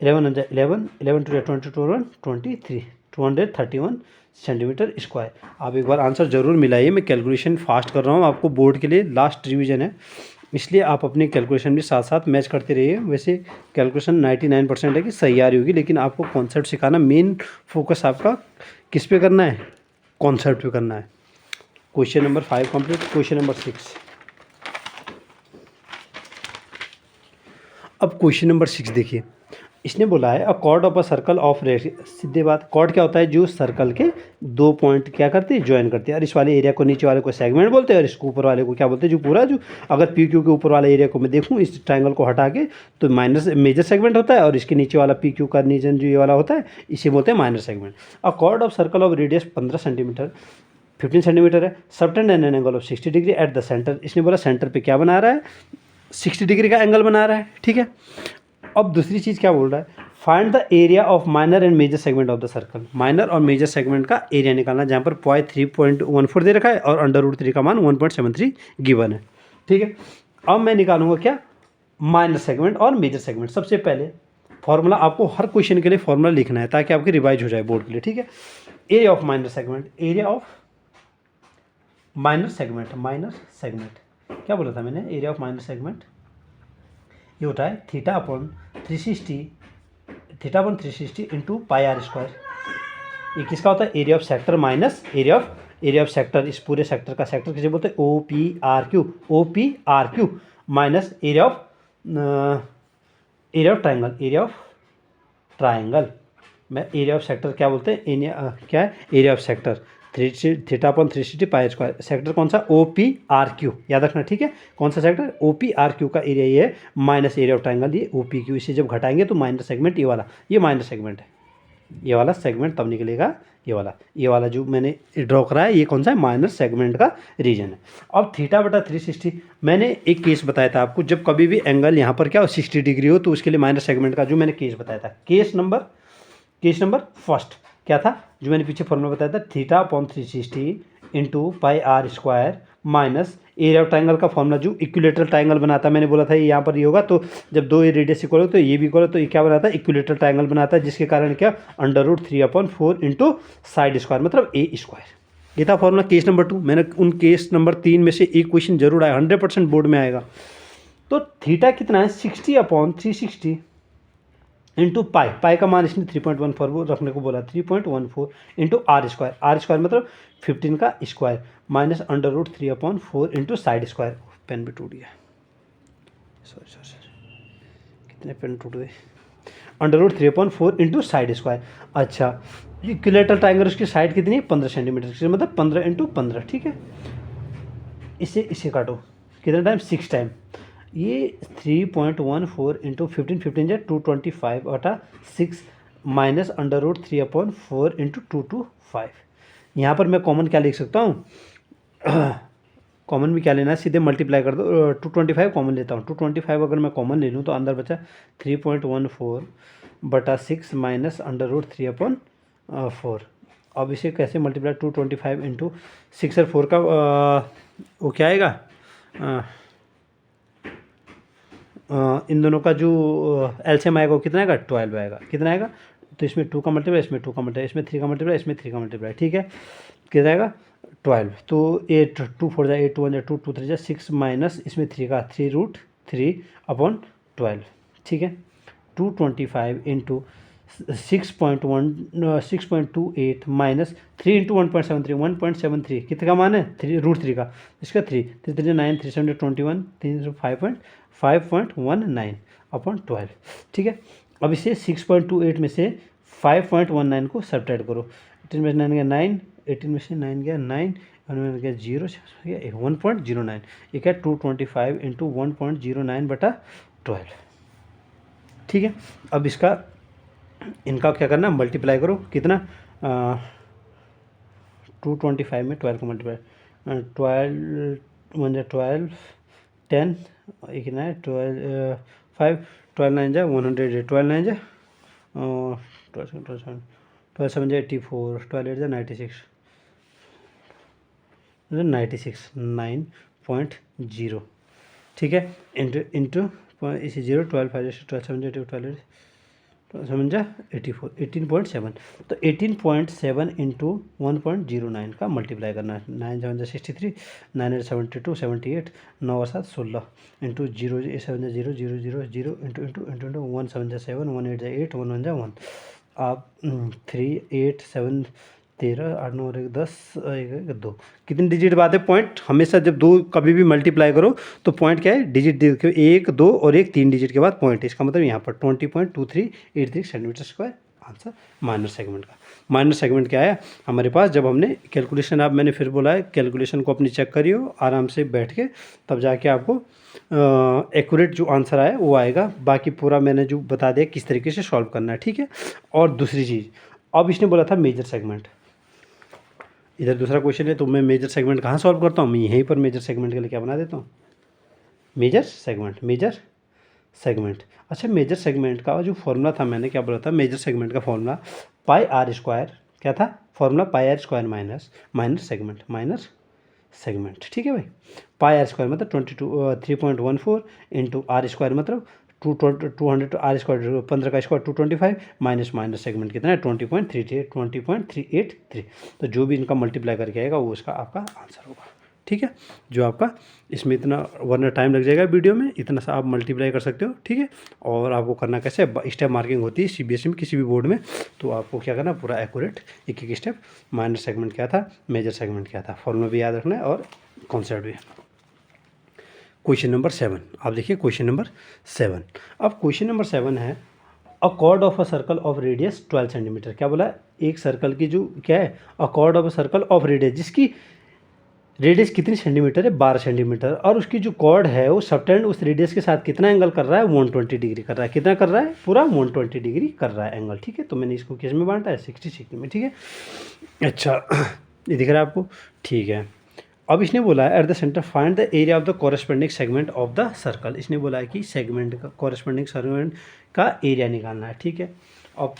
11 जा 11, 11 2 जा 22 23, 231 सेंटीमीटर स्क्वायर। आप एक बार आंसर ज़रूर मिलाइए, मैं कैलकुलेशन फास्ट कर रहा हूँ, आपको बोर्ड के लिए लास्ट रिवीजन है, इसलिए आप अपनी कैलकुलेशन भी साथ साथ मैच करते रहिए। वैसे कैलकुलेशन 99% है कि सही आ रही होगी, लेकिन आपको कॉन्सेप्ट सिखाना, मेन फोकस आपका किस पे करना है, कॉन्सेप्ट पे करना है। Question number 5 complete. Question number 6, अब क्वेश्चन नंबर 6 देखिए, इसने बोला है अ chord of a circle of radius, सीधे बात, कॉर्ड क्या होता है, जो सर्कल के 2 पॉइंट क्या करते हैं, ज्वाइन करते हैं। और इस वाले एरिया को नीचे वाले को सेगमेंट बोलते हैं, और इसको ऊपर वाले को क्या बोलते हैं, जो पूरा, जो अगर पी क्यू के ऊपर वाले एरिया को मैं देखूँ इस ट्रायंगल को हटा के, तो माइनस मेजर सेगमेंट होता है, और इसके नीचे वाला पी क्यू का रीजन जो ये वाला होता है, इसे बोलते हैं minor segment. A chord of circle of radius 15 centimetre 15 centimetre है, subtend an angle of 60 degree at the centre. इसने बोला सेंटर पे क्या बना रहा है, 60 डिग्री का एंगल बना रहा है, ठीक है। अब दूसरी चीज़ क्या बोल रहा है, find the area of minor and major segment of the circle. Minor और मेजर सेगमेंट का एरिया निकालना, जहाँ पर पॉइंट 3.14 दे रखा है और √3 का मान 1.73 गिवन है, ठीक है। अब मैं निकालूंगा क्या, माइनर सेगमेंट और मेजर सेगमेंट। सबसे पहले फॉर्मूला आपको हर क्वेश्चन के लिए फॉर्मूला लिखना है, ताकि आपकी रिवाइज हो जाए बोर्ड के लिए, ठीक है। Area of minor segment, area of minor segment, minor segment क्या बोला था मैंने, एरिया ऑफ माइनर सेगमेंट ये होता है theta upon 360 into πr square. ये किसका होता है, area of sector minus area of sector, इस पूरे सेक्टर का सेक्टर किसे बोलते हैं, OPR Q minus area of triangle, area of triangle में एरिया ऑफ सेक्टर क्या बोलते हैं, क्या है, area of sector theta upon 360 pi square. Sector कौन सा, OPRQ, याद रखना, ठीक है। कौन सा सेक्टर, OPRQ का एरिया ये है, माइनस एरिया ऑफ ट्रायंगल ये OPQ, इसे जब घटाएंगे तो माइनर सेगमेंट ये वाला, ये माइनर सेगमेंट है, ये वाला सेगमेंट तब निकलेगा, ये वाला जो मैंने ड्रॉ करा है, ये कौन सा है, माइनर सेगमेंट का रीजन है। अब थीटा बटा 360, मैंने एक केस बताया था आपको, जब कभी भी एंगल यहाँ पर क्या हो 60 डिग्री हो, तो उसके लिए माइनर सेगमेंट का जो मैंने केस बताया था, केस नंबर फर्स्ट क्या था, जो मैंने पीछे फॉर्मूला बताया था, theta upon 360 into πr square minus area of triangle का फॉर्मूला जो इक्विलेटरल ट्राइंगल बनाता है, मैंने बोला था यहाँ पर ये होगा, तो जब दो रेडियस इक्वल हो तो ये भी इक्वल हो तो ये क्या बनाता है, इक्विलेटरल ट्राइंगल बनाता है, जिसके कारण क्या √3/4 इंटू साइड स्क्वायर मतलब ए स्क्वायर। ये था फॉर्मूला केस नंबर 2। मैंने उन केस नंबर 3 में से एक क्वेश्चन जरूर आया, 100% बोर्ड में आएगा। तो थीटा कितना है, 60/360 इंटू पाई का मान इसने 3.14 रखने को बोला, 3.14 इंटू आर स्क्वायर मतलब 15 का square minus √3/4 into side square. Pen भी टूट गया, सॉरी कितने पेन टूट गए, √3/4 इंटू साइड स्क्वायर। अच्छा, इक्विलेटरल ट्राइंगल उसकी साइड कितनी है, 15 सेंटीमीटर, मतलब 15 इंटू 15, ठीक है। इसे काटो, कितना टाइम, 6 टाइम। ये 3.14 इंटू 15 जो 225/6 माइनस √3/4 इंटू 225। यहाँ पर मैं कॉमन क्या लिख सकता हूँ, कॉमन में क्या लेना है, सीधे मल्टीप्लाई कर दो, 225 कॉमन लेता हूँ। 225 अगर मैं कॉमन ले लूँ तो अंदर बचा 3.14/6 माइनस √3/4। अब इसे कैसे मल्टीप्लाई, 225 इंटू 6 और 4 का वो क्या आएगा, इन दोनों का जो एलसीएम आएगा वो कितना आएगा, 12 आएगा। कितना आएगा, तो इसमें 2 का मल्टीप्लाई, इसमें 2 का मल्टीप्लाई, इसमें 3 का मल्टीप्लाई, इसमें 3 का मल्टीप्लाई, ठीक है। कितना आएगा, 12। तो 8 2 4 जा 8 2 1 जा 2 2 3 जा 6 माइनस इसमें 3 का 3√3/12, ठीक है। 225 इंटू 6.28 माइनस 3 इंटू 1.73 कितने का मान है, √3 का, इसका 3 3 3 9 3 7 21 3 5.519/12, ठीक है। अब इसे 6.28 में से 5.19 को सब्ट्रैक्ट करो, 18 में से 9 गया 9, 18 में से 9 गया 9, 1 में गया 0, 1.09। ये क्या, 225 इंटू 1.09/12, ठीक है। अब इसका इनका क्या करना, मल्टीप्लाई करो, कितना, 225 में 12 को मल्टीप्लाई, 12 1 जा 12 10 एक ना है 12 5 12 9 जा 100, 12 9 जा 12 7 जा 84, 12 8 जा 96 9.0, ठीक है। इंटू इसी 0 12 5 12 7 12 7 जा 84 18.7। तो 18.7 इंटू 1.09 का मल्टीप्लाई करना है, 9 7 जा 63, 9 8 72 78, 9 और 7 16 इंटू 0 7 जा 0 0 0 0 इंटू इंटू इंटू इंटू 1 7 जा 7 1 8 जा 8 1 1 जा 1। आप 3 8 7 13 8 9 1 10 1 2 कितनी डिजिट बात है, पॉइंट हमेशा जब दो कभी भी मल्टीप्लाई करो तो पॉइंट क्या है, डिजिट देखो, 1 2 और 1 3 डिजिट के बाद पॉइंट, इसका मतलब यहाँ पर 20.2383 centimetre square answer minor segment का। माइनर सेगमेंट क्या है हमारे पास, जब हमने कैलकुलेशन, आप मैंने फिर बोला है कैलकुलेशन को अपनी चेक करियो आराम से बैठ के, तब जाके आपको एक्यूरेट जो आंसर आए वो आएगा। बाकी पूरा मैंने जो बता दिया किस तरीके से सॉल्व करना है, ठीक है। और दूसरी चीज़, अब इसने बोला था मेजर सेगमेंट, इधर दूसरा क्वेश्चन है, तो मैं मेजर सेगमेंट कहाँ सॉल्व करता हूँ, मैं यहीं पर मेजर सेगमेंट के लिए क्या बना देता हूँ, मेजर सेगमेंट। अच्छा, मेजर सेगमेंट का जो फॉर्मूला था, मैंने क्या बोला था, मेजर सेगमेंट का फॉर्मूला πr² क्या था, फॉर्मूला πr² माइनर सेगमेंट, ठीक है भाई। πr² मतलब 3.14 इंटू r² मतलब 200 r² 15 का स्क्वायर 225 माइनस सेगमेंट कितना है 20.383। तो जो भी इनका मल्टीप्लाई करके आएगा वो इसका आपका आंसर होगा, ठीक है। जो आपका इसमें इतना, वरना टाइम लग जाएगा वीडियो में, इतना सा आप मल्टीप्लाई कर सकते हो, ठीक है। और आपको करना कैसे, स्टेप मार्किंग होती है सीबीएसई में किसी भी बोर्ड में, तो आपको क्या करना, पूरा एक्यूरेट एक एक स्टेप, माइनर सेगमेंट क्या था, मेजर सेगमेंट क्या था, फॉर्मूला भी याद रखना है और कॉन्सेप्ट भी। क्वेश्चन नंबर 7, आप देखिए क्वेश्चन नंबर 7। अब क्वेश्चन नंबर 7 है, अ chord of a circle of radius 12 centimetre. क्या बोला, एक सर्कल की जो क्या है, अ chord of a circle of radius, जिसकी रेडियस कितनी सेंटीमीटर है, 12 सेंटीमीटर, और उसकी जो कॉर्ड है वो सबटेंड उस रेडियस के साथ कितना एंगल कर रहा है, 120 डिग्री कर रहा है। कितना कर रहा है, पूरा 120 डिग्री कर रहा है एंगल, ठीक है। तो मैंने इसको किस में बांटा है, 60 में, ठीक है। अच्छा, ये दिख रहा है आपको, ठीक है। अब इसने बोला है eight the centre find the area of the corresponding segment of the circle. इसने बोला है कि सेगमेंट का, कॉरेस्पॉन्डिंग सेगमेंट का एरिया निकालना है, ठीक है। अब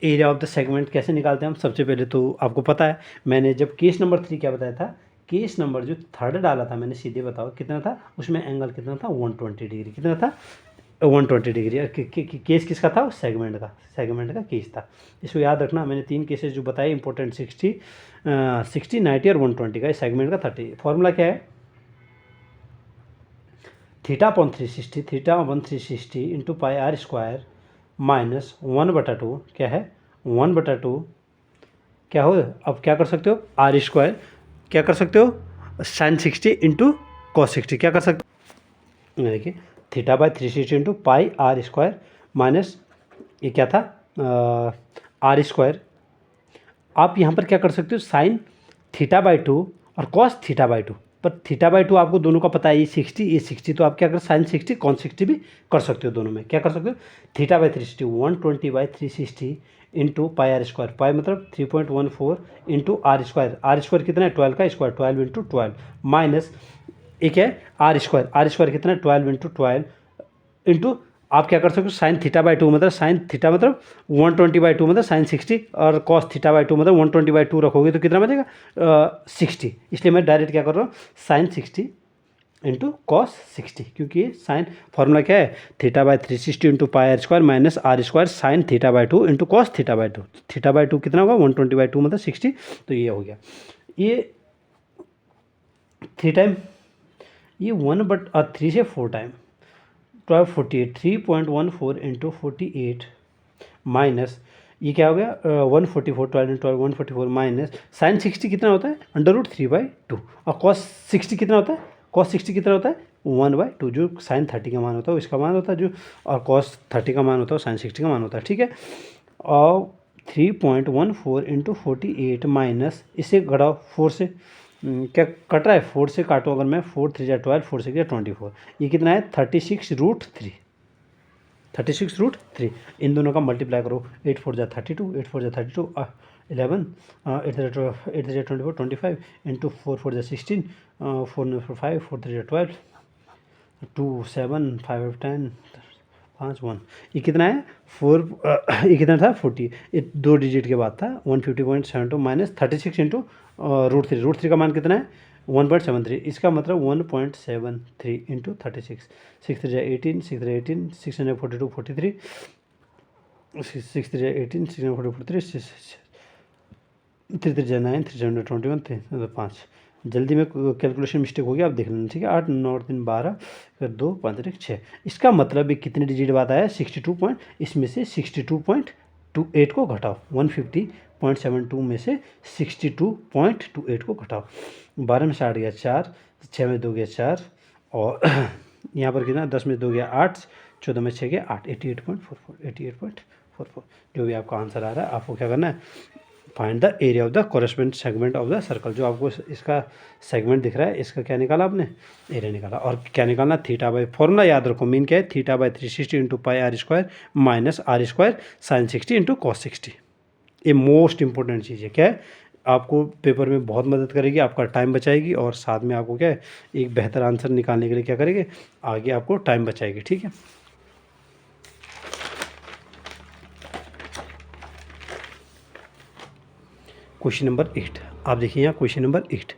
एरिया ऑफ द सेगमेंट कैसे निकालते हैं हम, सबसे पहले तो आपको पता है, मैंने जब केस नंबर 3 क्या बताया था, केस नंबर जो थर्ड डाला था मैंने, सीधे बताओ कितना था, उसमें एंगल कितना था 120 डिग्री, कितना था 120 डिग्री। और केस किसका था, सेगमेंट का केस था। इसको याद रखना, मैंने 3 केसेस जो बताए इंपॉर्टेंट, 60 90 और 120 का, सेगमेंट का 30। फॉर्मूला क्या है, थीटा/360 into pi are square minus 1/2, क्या है 1/2, क्या हो, अब क्या कर सकते हो, आर स्क्वायर, क्या कर सकते हो साइन 60 इंटू कॉस 60, क्या कर सकते हो, देखिए थीटा/360 into pi are square minus ये क्या था आर स्क्वायर। आप यहाँ पर क्या कर सकते हो, साइन थीटा/2 और कॉस थीटा/2, पर थीटा/2 आपको दोनों का पता है, ये 60 ये 60, तो आप क्या कर साइन 60 कॉन 60 भी कर सकते हो, दोनों में क्या कर सकते हो, थीटा/360 120/360 into pi are square, pi मतलब 3.14 इंटू आर स्क्वायर कितना है 12 का स्क्वायर, 12 इंटू 12 माइनस एक है आर स्क्वायर कितना है 12 इंटू 12 इंटू आप क्या कर सकते हो, साइन थीटा/2 मतलब साइन थीटा मतलब 120/2 मतलब साइन 60 और कॉस थीटा/2 मतलब 120/2 रखोगे तो कितना बचेगा 60। इसलिए मैं डायरेक्ट क्या कर रहा हूँ, साइन 60 इंटू कॉस 60, क्योंकि ये साइन फॉर्मूला क्या है, थीटा/360 into pi are square minus r square sine थीटा/2 इंटू कॉस थीटा/2। थीटा/2 कितना होगा 120/2 मतलब 60, तो ये हो गया। ये 3 टाइम, ये 1/3 से 4 टाइम 1248, 3.14 इंटू 48 माइनस ये क्या हो गया 144, 12 इंटू 12 144 माइनस साइन 60 कितना होता है √3/2 और कॉस 60 कितना होता है, कॉस 60 कितना होता है 1/2, जो साइन 30 का मान होता है इसका मान होता है जो, और कॉस 30 का मान होता है साइन 60 का मान होता है, ठीक है। और 3.14 इंटू 48 माइनस इसे घटाओ 4 से, क्या कट रहा है 4 से काटो, अगर मैं 4 3 12 4 6 24, ये कितना है 36√3, 36√3, इन दोनों का मल्टीप्लाई करो, 8 4 32, 8 4 32 11, 8 3 24 25 इंटू 4 4 16, 4 4 5 4 3 12 2 7 5 10 5 1, ये कितना है 4 ये कितना था 40, ये 2 डिजिट के बाद था 150.72 माइनस 36 इंटू √3 का मान कितना है 1.73, इसका मतलब 1.73 इंटू 36, 6 3 18 6 3 18 642 43 6 3 18 642 43 3 3 9 3 7 21 5, जल्दी में कैलकुलेशन मिस्टेक हो गया, आप देख लेना, ठीक है। 8 9 3 12 फिर 2 5 1 6, इसका मतलब ये कितने डिजिट बाद आया 62 पॉइंट, इसमें से 62.28 को घटाओ, 150.72 में से 62.28 को घटाओ, 12 में से 8 गया 4, 6 में 2 गया 4 और यहाँ पर कितना 10 में 2 गया 8, 14 में 6 गया 8, 88.44, जो भी आपका आंसर आ रहा है, आपको क्या करना है, find the area of the correspond segment of the circle, जो आपको इसका सेगमेंट दिख रहा है इसका क्या निकाला आपने, एरिया निकाला, और क्या निकालना थीटा/, फॉर्मूला याद रखो, मीन क्या है थीटा/360 into pi are square minus r square sine 60 into cos 60। ये मोस्ट इंपॉर्टेंट चीज़ है, क्या है आपको पेपर में बहुत मदद करेगी, आपका टाइम बचाएगी और साथ में आपको क्या है एक बेहतर आंसर निकालने के लिए क्या करेगी, आगे आपको टाइम बचाएगी, ठीक है। क्वेश्चन नंबर 8, आप देखिए यहाँ क्वेश्चन नंबर 8,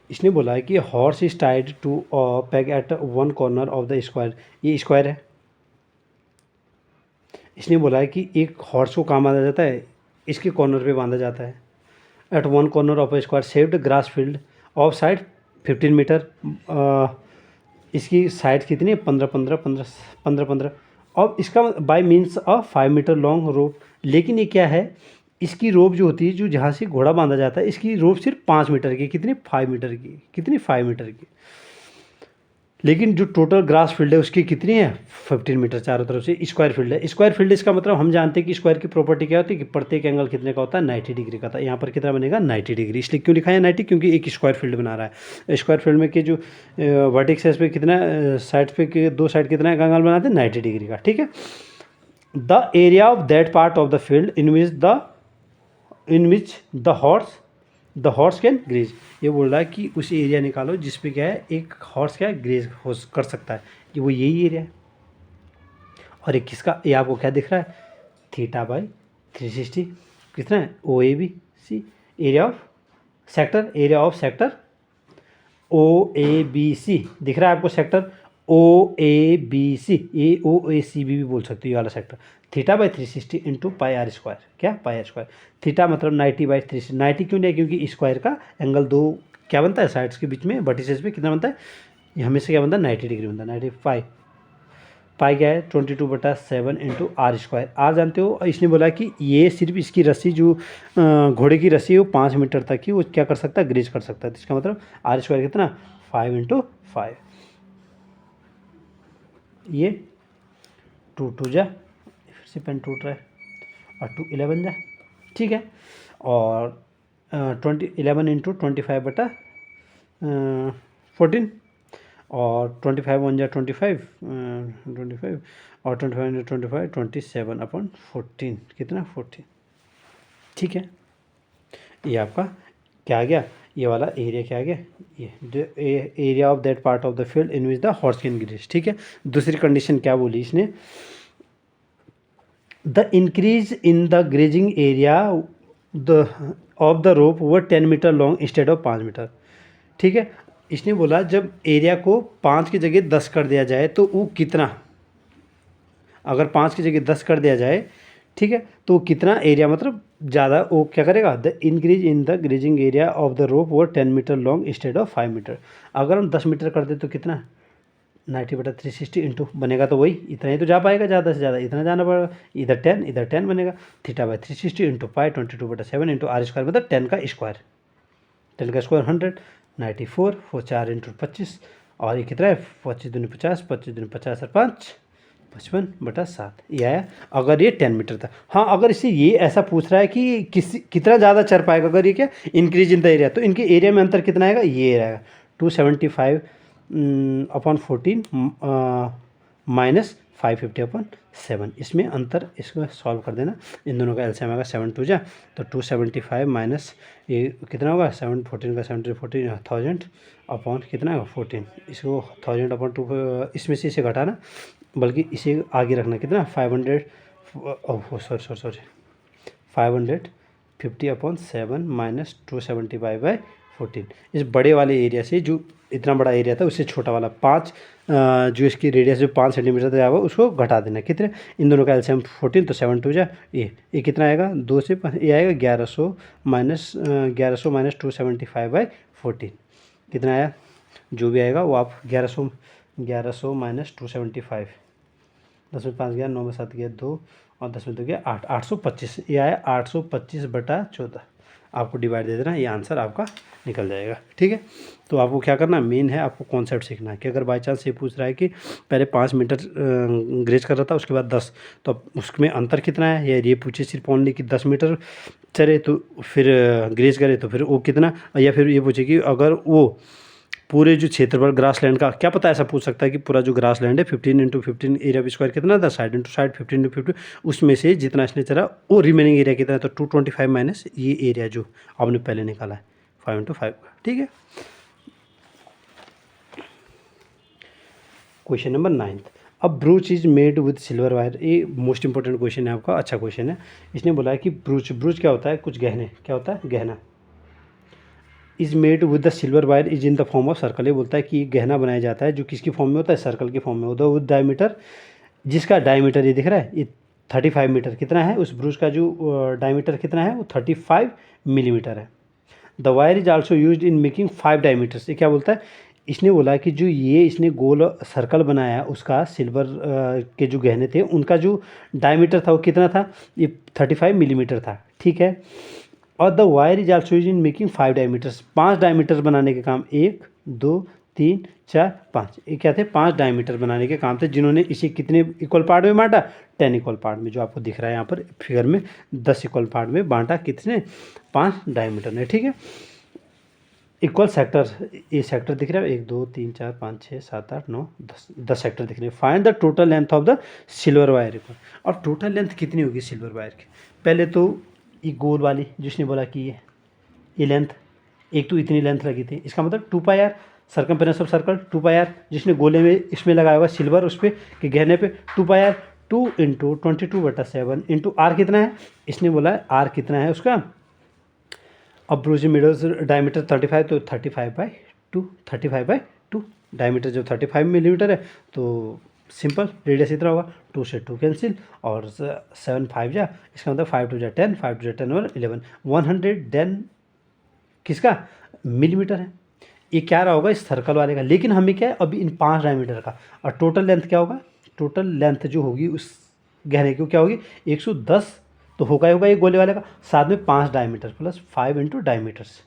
इसने बोला है कि horse is tied to peg at one corner of the square, ये स्क्वायर है। इसने बोला है कि एक हॉर्स को कहाँ बांधा जाता है, इसके कॉर्नर पे बांधा जाता है, at one corner of a square shaped grass field of side 15 metre, इसकी साइड कितनी है 15 और इसका by means of 5 metre long rope, लेकिन ये क्या है इसकी रोप जो होती है जो जहाँ से घोड़ा बांधा जाता है, इसकी रोप सिर्फ 5 मीटर की, कितनी 5 मीटर की, कितनी 5 मीटर की, लेकिन जो टोटल ग्रास फील्ड है उसकी कितनी है 15 मीटर, चारों तरफ से स्क्वायर फील्ड है। स्क्वायर फील्ड इसका मतलब हम जानते हैं कि स्क्वायर की प्रॉपर्टी क्या होती है कि प्रत्येक एंगल कितने का होता है 90 डिग्री का था, यहाँ पर कितना बनेगा 90 डिग्री, इसलिए क्यों लिखा है 90, क्योंकि एक स्क्वायर फील्ड बना रहा है। स्क्वायर फील्ड में के जो वर्टिक्स पे कितना साइड पे के दो साइड कितना एंगल बनाते हैं 90 डिग्री का, ठीक है। The area of that part of the field in which the horse can graze, ये बोल रहा है कि उस एरिया निकालो जिस पे क्या है एक हॉर्स क्या है ग्रेज हो कर सकता है, कि वो यही एरिया है। और एक किसका, ये आपको क्या दिख रहा है थीटा/360 कितना है OABC, area of sector OABC दिख रहा है आपको सेक्टर OABC, AOACB भी बोल सकते हो ये वाला sector. Theta by 360 into pi are square, क्या पाई आर स्क्वायर। थीटा मतलब 90 बाई 360, 90 क्यों नहीं है क्योंकि स्क्वायर का एंगल दो क्या बनता है साइड्स के बीच में वर्टिसेस पे कितना बनता है, ये हमेशा क्या बनता है 90 डिग्री बनता है। 95 पाई क्या है 22/7 इंटू आर स्क्वायर। आर जानते हो, इसने बोला कि ये सिर्फ इसकी रस्सी जो घोड़े की रस्सी है वो 5 मीटर तक की वो क्या कर सकता है, ग्रेज कर सकता है। तो इसका मतलब आर स्क्वायर कितना 5 इंटू 5, ये 2 2 जा, फिर से पेन टूट रहा है, और 2 11 जा, ठीक है। और 11 इंटू 25/14 और 25 1 जा 25 25 और 25 इंटू 25 27/14 कितना 14, ठीक है। ये आपका क्या आ गया, ये वाला एरिया क्या आ गया, ये area of that part of the field in which the horse can graze, ठीक है। दूसरी कंडीशन क्या बोली इसने, the increase in the grazing area the of the rope वो 10 metre long instead of 5 metre, ठीक है। इसने बोला जब एरिया को 5 की जगह 10 कर दिया जाए तो वो कितना, अगर 5 की जगह 10 कर दिया जाए, ठीक है, तो कितना एरिया मतलब ज़्यादा वो क्या करेगा, the increase in the grazing area of the rope वो 10 metre long instead of 5 metre. अगर हम 10 मीटर कर दे तो कितना 90/360 इंटू बनेगा, तो वही इतना ही तो जा पाएगा, ज़्यादा से ज़्यादा इतना जाना पड़ेगा, इधर 10 बनेगा। Theta by 360 into pi 22/7 into are square मतलब 10 का स्क्वायर, 10 का स्क्वायर 100, 94 4 इंटू 25 और ये कितना है 25 दूनी 50, 25 दूनी 50 और 5 55/7 ये आया। अगर ये 10 मीटर था, हाँ अगर इसे ये ऐसा पूछ रहा है कि कितना ज़्यादा चढ़ पाएगा, अगर ये क्या इंक्रीज इन द एरिया, तो इनके एरिया में अंतर कितना आएगा, ये रहेगा 275/14 माइनस 550/7, इसमें अंतर इसको सॉल्व कर देना, इन दोनों का एलसीएम आएगा 7 2 जा, तो 275 माइनस ये कितना होगा 7 14 का 7 14 1000 अपॉन कितना होगा 14, इसको 1000/2 इसमें से इसे घटाना, बल्कि इसे आगे रखना कितना 500 सॉरी 550/7 माइनस 275/14। इस बड़े वाले एरिया से जो इतना बड़ा एरिया था उससे छोटा वाला 5 जो इसकी रेडियस जो 5 सेंटीमीटर तक आएगा उसको घटा देना, कितने इन दोनों का एलसीएम 14, तो 7 2 जा, ये कितना आएगा 2 से ये आएगा 1100 माइनस 275/14 कितना आया, जो भी आएगा वो आप 1100 माइनस 275, 10 में 5 गया, 9 में 7 गया 2 और 10 में 2 गया 8, 825 ये आया 825/14, आपको डिवाइड दे देना, ये आंसर आपका निकल जाएगा, ठीक है। तो आपको क्या करना मेन है, आपको कॉन्सेप्ट सीखना है कि अगर बाई चांस ये पूछ रहा है कि पहले 5 मीटर ग्रेज कर रहा था उसके बाद 10, तो अब उसमें अंतर कितना है, या ये पूछे सिर्फ ओनली कि 10 मीटर चले तो फिर ग्रेज करे तो फिर वो कितना, या फिर ये पूछे कि अगर वो पूरे जो क्षेत्रफल ग्रास लैंड का, क्या पता ऐसा पूछ सकता है कि पूरा जो ग्रास लैंड है 15 इंटू 15 एरिया ऑफ स्क्वायर कितना था, साइड इंटू साइड 15 इंटू 15, उसमें से जितना इसने चला वो रिमेनिंग एरिया कितना है, तो 225 माइनस ये एरिया जो आपने पहले निकाला है 5 इंटू 5 का, ठीक है। क्वेश्चन नंबर 9, अब ब्रूच is made with silver wire, ये मोस्ट इंपॉर्टेंट क्वेश्चन है आपका, अच्छा क्वेश्चन है। इसने बोला है कि ब्रूच क्या होता है, कुछ गहने, क्या होता है गहना, is made with the silver wire is in the form of circle, ये बोलता है कि गहना बनाया जाता है जो किसकी फॉर्म में होता है, सर्कल की फॉर्म में होता है, विद डायमीटर, जिसका डायमीटर ये दिख रहा है ये 35 मीटर कितना है, उस ब्रूच का जो डायमीटर कितना है वो 35 मिलीमीटर है। The wire is also used in making 5 diameters, ये क्या बोलता है, इसने बोला कि जो ये इसने गोल सर्कल बनाया उसका सिल्वर के जो गहने थे उनका जो डायमीटर था वो कितना था, ये 35 मिलीमीटर था, ठीक है। और the wire is also use in making 5 diameters, 5 diameter बनाने के काम, 1 2 3 4 5, ये क्या थे 5 डायमीटर बनाने के काम थे, जिन्होंने इसे कितने इक्वल पार्ट में बांटा, 10 इक्वल पार्ट में, जो आपको दिख रहा है यहाँ पर फिगर में 10 इक्वल पार्ट में बांटा, कितने 5 डायमीटर ने, ठीक है। इक्वल सेक्टर, ये सेक्टर दिख रहा है 1 2 3 4 5 6 7 8 9 10 सेक्टर दिख रहे हैं। Find the total length of the silver wire, और टोटल लेंथ कितनी होगी सिल्वर वायर की, पहले तो ये गोल वाली जिसने बोला कि ये लेंथ, एक तो इतनी लेंथ लगी थी, इसका मतलब 2 pi r, circumference of circle 2 pi r, जिसने गोले में इसमें लगाया होगा सिल्वर उस पर कि गहने पे 2 pi are, 2 into 22/7 into R कितना है, इसने बोला है आर कितना है उसका, अब ब्रूच मिडल डायमीटर 35, तो 35/2 2, 35/2। डायमीटर जब 35 मिलीमीटर है तो सिंपल रेडियस इतना होगा, 2 से 2 कैंसिल, और 7 5 जा, इसका मतलब 5 2 जा 10, 5 2 जा 10 और 11, 110 किसका मिलीमीटर है। ये क्या रहा होगा इस सर्कल वाले का, लेकिन हमें क्या है अभी इन 5 डायमीटर का, और टोटल लेंथ क्या होगा, टोटल लेंथ जो होगी उस गहरे की क्या होगी 110 तो होगा ही होगा ये गोले वाले का, साथ में 5 डायमीटर प्लस 5 इंटू डायमीटर्स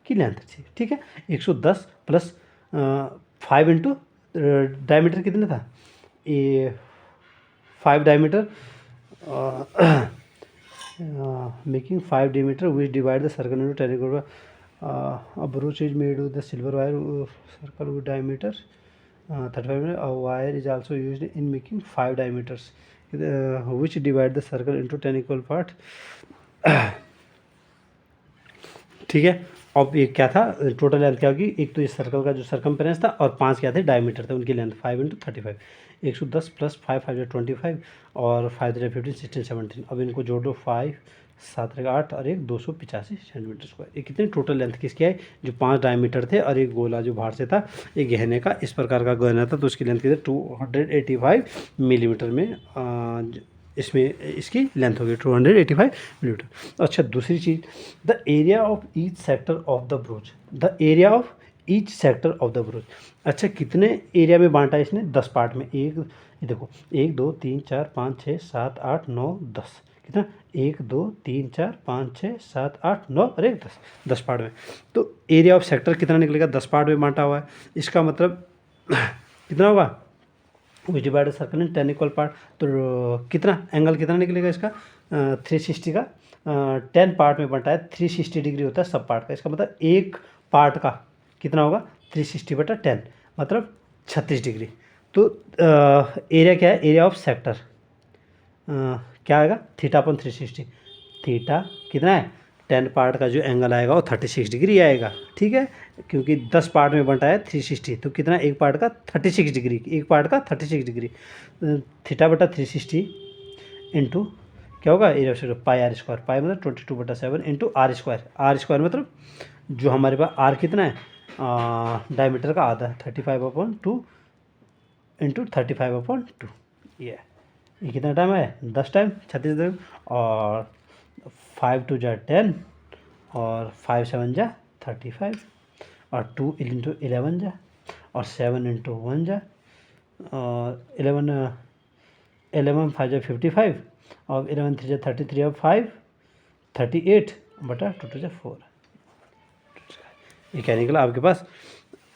की लेंथ थी, ठीक है। 110 प्लस 5 इंटू डायमीटर कितने था, ये 5 diameter making 5 diameter which divide the circle into 10 equal. A brooch is made with the silver wire circle with diameter 35 mm. A wire is also used in making 5 diameters which divide the circle into 10 equal part. ठीक है। अब ये क्या था, total length क्या होगी, एक तो इस सर्कल का जो सर्कमफेरेंस था और 5 क्या थे डायमीटर थे, उनकी लेंथ 5 इंटू 35, 110 प्लस 5 5 25 और 5 15 16 17। अब इनको जोड़ दो, 5 7 8 और 1 285 सेंटीमीटर स्क्वायर। ये कितनी टोटल लेंथ किसकी आई, जो 5 डायमीटर थे और एक गोला जो बाहर से था, एक गहने का इस प्रकार का गहना था, तो उसकी लेंथ कितनी 285 मिलीमीटर में इसमें इसकी लेंथ होगी 285 मिलीमीटर। अच्छा, दूसरी चीज़, the area of each sector of the brooch, the area of each sector of the brooch. अच्छा, कितने एरिया में बांटा है इसने, 10 पार्ट में। एक ये देखो 1 2 3 4 5 6 7 8 9 10, कितना 1 2 3 4 5 6 7 8 9 और 1 10 पार्ट में। तो एरिया ऑफ सेक्टर कितना निकलेगा, 10 पार्ट में बांटा हुआ है, इसका मतलब कितना होगा, विच डिवाइड सर्कल इन 10 इक्वल पार्ट। तो कितना एंगल कितना निकलेगा इसका, 360 का 10 पार्ट में बंटा है, 360 डिग्री होता है सब पार्ट का। इसका मतलब एक पार्ट का कितना होगा 360/10 मतलब 36 डिग्री। तो एरिया क्या है, एरिया ऑफ सेक्टर क्या आएगा, θ/360। थीटा कितना है, 10 पार्ट का जो एंगल आएगा वो 36 डिग्री आएगा, ठीक है, क्योंकि 10 पार्ट में बंटा है 360, तो कितना एक पार्ट का 36 डिग्री, एक पार्ट का 36 डिग्री। θ/360 इंटू क्या होगा, area of pi r square, pi मतलब 22/7 into r square, r square मतलब जो हमारे पास r कितना है, डायमीटर का आधा, 35/2 इंटू 35/2। ये कितना टाइम है, 10 टाइम 36 दिन, और 5 2 जा 10 और 5 7 जा 35 और 2 इंटू 11 जा और 7 इंटू 1 जा और 11 5 जा 55 और 11 3 जा 33 और 5 38/2 जा 4। ये क्या निकला आपके पास,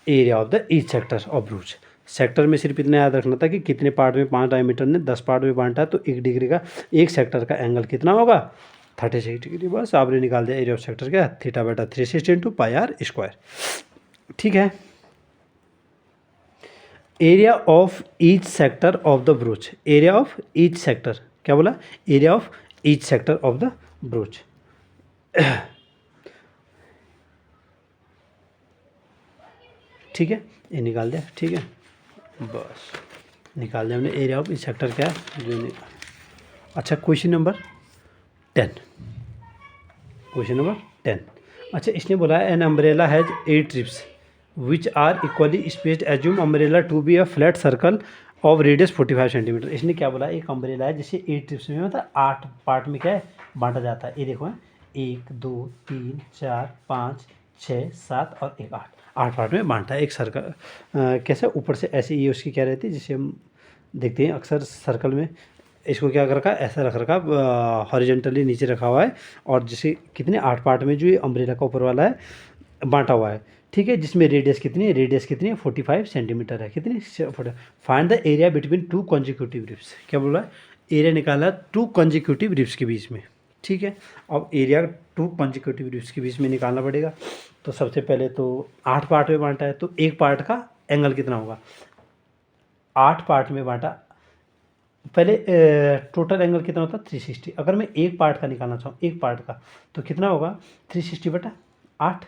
area of the each sector of brooch. Sector में सिर्फ इतना याद रखना था कि कितने पार्ट में 5 डायमीटर ने 10 पार्ट में बांटा है, तो 1 डिग्री का एक सेक्टर का एंगल कितना होगा 36 डिग्री। बस आपने निकाल दिया एरिया ऑफ सेक्टर क्या, θ/360 इंटू पाई r स्क्वायर, ठीक है। Area of each sector of the ब्रूच, area of each sector क्या बोला, area of each sector of the ब्रूच। ठीक है, ये निकाल दिया, ठीक है, बस निकाल दिया हमने एरिया ऑफ ईच सेक्टर क्या है जो अच्छा, क्वेश्चन नंबर 10, क्वेश्चन नंबर 10। अच्छा, इसने बोला है an umbrella has 8 ribs which are equally spaced, assume umbrella to be a flat circle of radius 45 centimetre. इसने क्या बोला, एक अम्ब्रेला है जिसे 8 ट्रिप्स में मतलब 8 पार्ट में क्या है बांटा जाता है। ये देखो है 1 2 3 4 5 6 7 और 1 8 पार्ट में बांटा है एक सर्कल। कैसे ऊपर से ऐसे, ये उसकी क्या रहती है जिसे हम देखते हैं अक्सर सर्कल में, इसको क्या कर रखा है, ऐसा रख रखा हॉरिजेंटली नीचे रखा हुआ है, और जिसे कितने 8 पार्ट में जो ये अम्ब्रेला का ऊपर वाला है बांटा हुआ है, ठीक है, जिसमें रेडियस कितनी है, रेडियस कितनी है 45 सेंटीमीटर है, कितनी, find the area between 2 consecutive ribs. क्या बोला है, एरिया निकाला 2 कॉन्जिक्यूटिव रिप्स के बीच में, ठीक है। अब एरिया 2 कॉन्जिक्यूटिव रिप्स के बीच में निकालना पड़ेगा। तो सबसे पहले तो 8 पार्ट में बांटा है, तो एक पार्ट का एंगल कितना होगा, 8 पार्ट में बांटा, पहले टोटल एंगल कितना होता है 360। अगर मैं एक पार्ट का निकालना चाहूँ, एक पार्ट का, तो कितना होगा 360/8,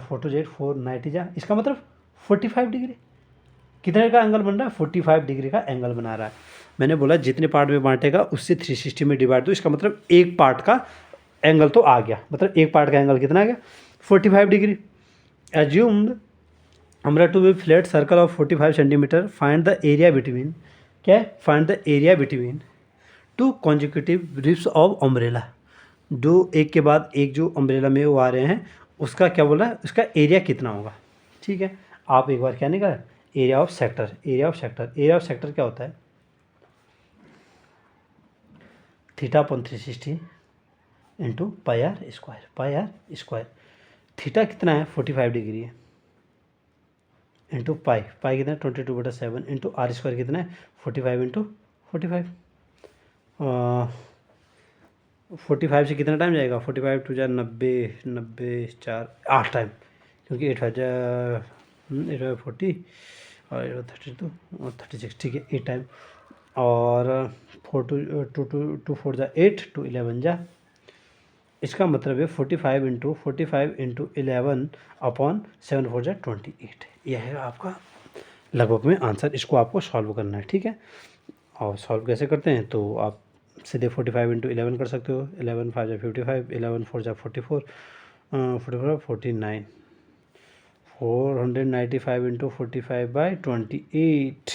4 2 8 4 90 जा, इसका मतलब 45 डिग्री। कितने का एंगल बन रहा है, 45 डिग्री का एंगल बना रहा है। मैंने बोला जितने पार्ट में बांटेगा उससे 360 में डिवाइड दो, इसका मतलब एक पार्ट का एंगल तो आ गया, मतलब एक पार्ट का एंगल कितना आ गया 45 degree. Assumed umbrella to be flat circle of 45 centimetre, find the area between, क्या है, find the area between two consecutive ribs of umbrella. जो एक के बाद एक जो अम्ब्रेला में वो आ रहे हैं उसका क्या बोला है, उसका एरिया कितना होगा। ठीक है, आप एक बार क्या निकाल, area of sector, area of sector, area of sector क्या होता है, theta upon 360 into pi are square, pi are square. Theta कितना है 45 डिग्री है, इंटू पाई, पाई कितना है 22/7 इंटू आर स्क्वायर कितना है 45 इंटू 45। 45 से कितना टाइम जाएगा, 45 टू जा 90, 90 4 8 टाइम, क्योंकि 8 5 8 5 40 और 32 और 36, ठीक है 8 टाइम। और 4 टू 4 जा 8 टू 11 जा, इसका मतलब है 45 इंटू 45 इंटू 11 अपॉन 7 4 जा 28। यह है आपका लगभग में आंसर, इसको आपको सॉल्व करना है। ठीक है, और सॉल्व कैसे करते हैं, तो आप सीधे 45 इंटू 11 कर सकते हो, 11 5 जा 55, 11 4 जा 44, 44 49, 495 इंटू 45/28।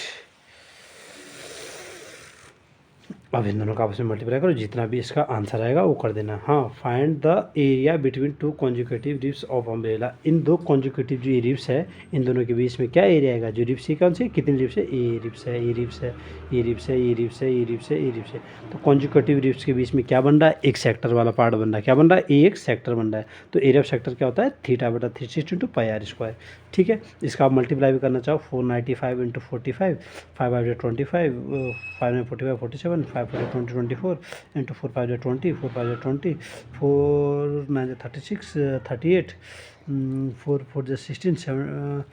अब इन दोनों का आपस में मल्टीप्लाई करो, जितना भी इसका आंसर आएगा वो कर देना। हाँ, find the area between two consecutive ribs of umbrella. इन दो कॉन्जिक्यूटिव जो रिब्स है इन दोनों के बीच में क्या एरिया आएगा, जो रिब्स है कौन सी, कितनी रिब्स है, ए रिब्स है, ए रिब्स है, ए रिब्स है, ए रिब्स है, ए रिब्स है, ए रिब्स है। तो कॉन्जिक्यूटिव रिब्स के बीच में क्या बन रहा है, एक सेक्टर वाला पार्ट बन रहा है, क्या बन रहा है, एक सेक्टर बन रहा है। तो एरिया ऑफ सेक्टर क्या होता है, थीटा/360 इंटू पाई आर स्क्वायर। ठीक है, इसका आप मल्टीप्लाई भी करना चाहो, 495 इंटू 45, 5 5 25, 5 में 45 47, 5 5 20 24 इंटू 4 5 20, 4 5 20, 4 9 36 38, 4 4 16 7,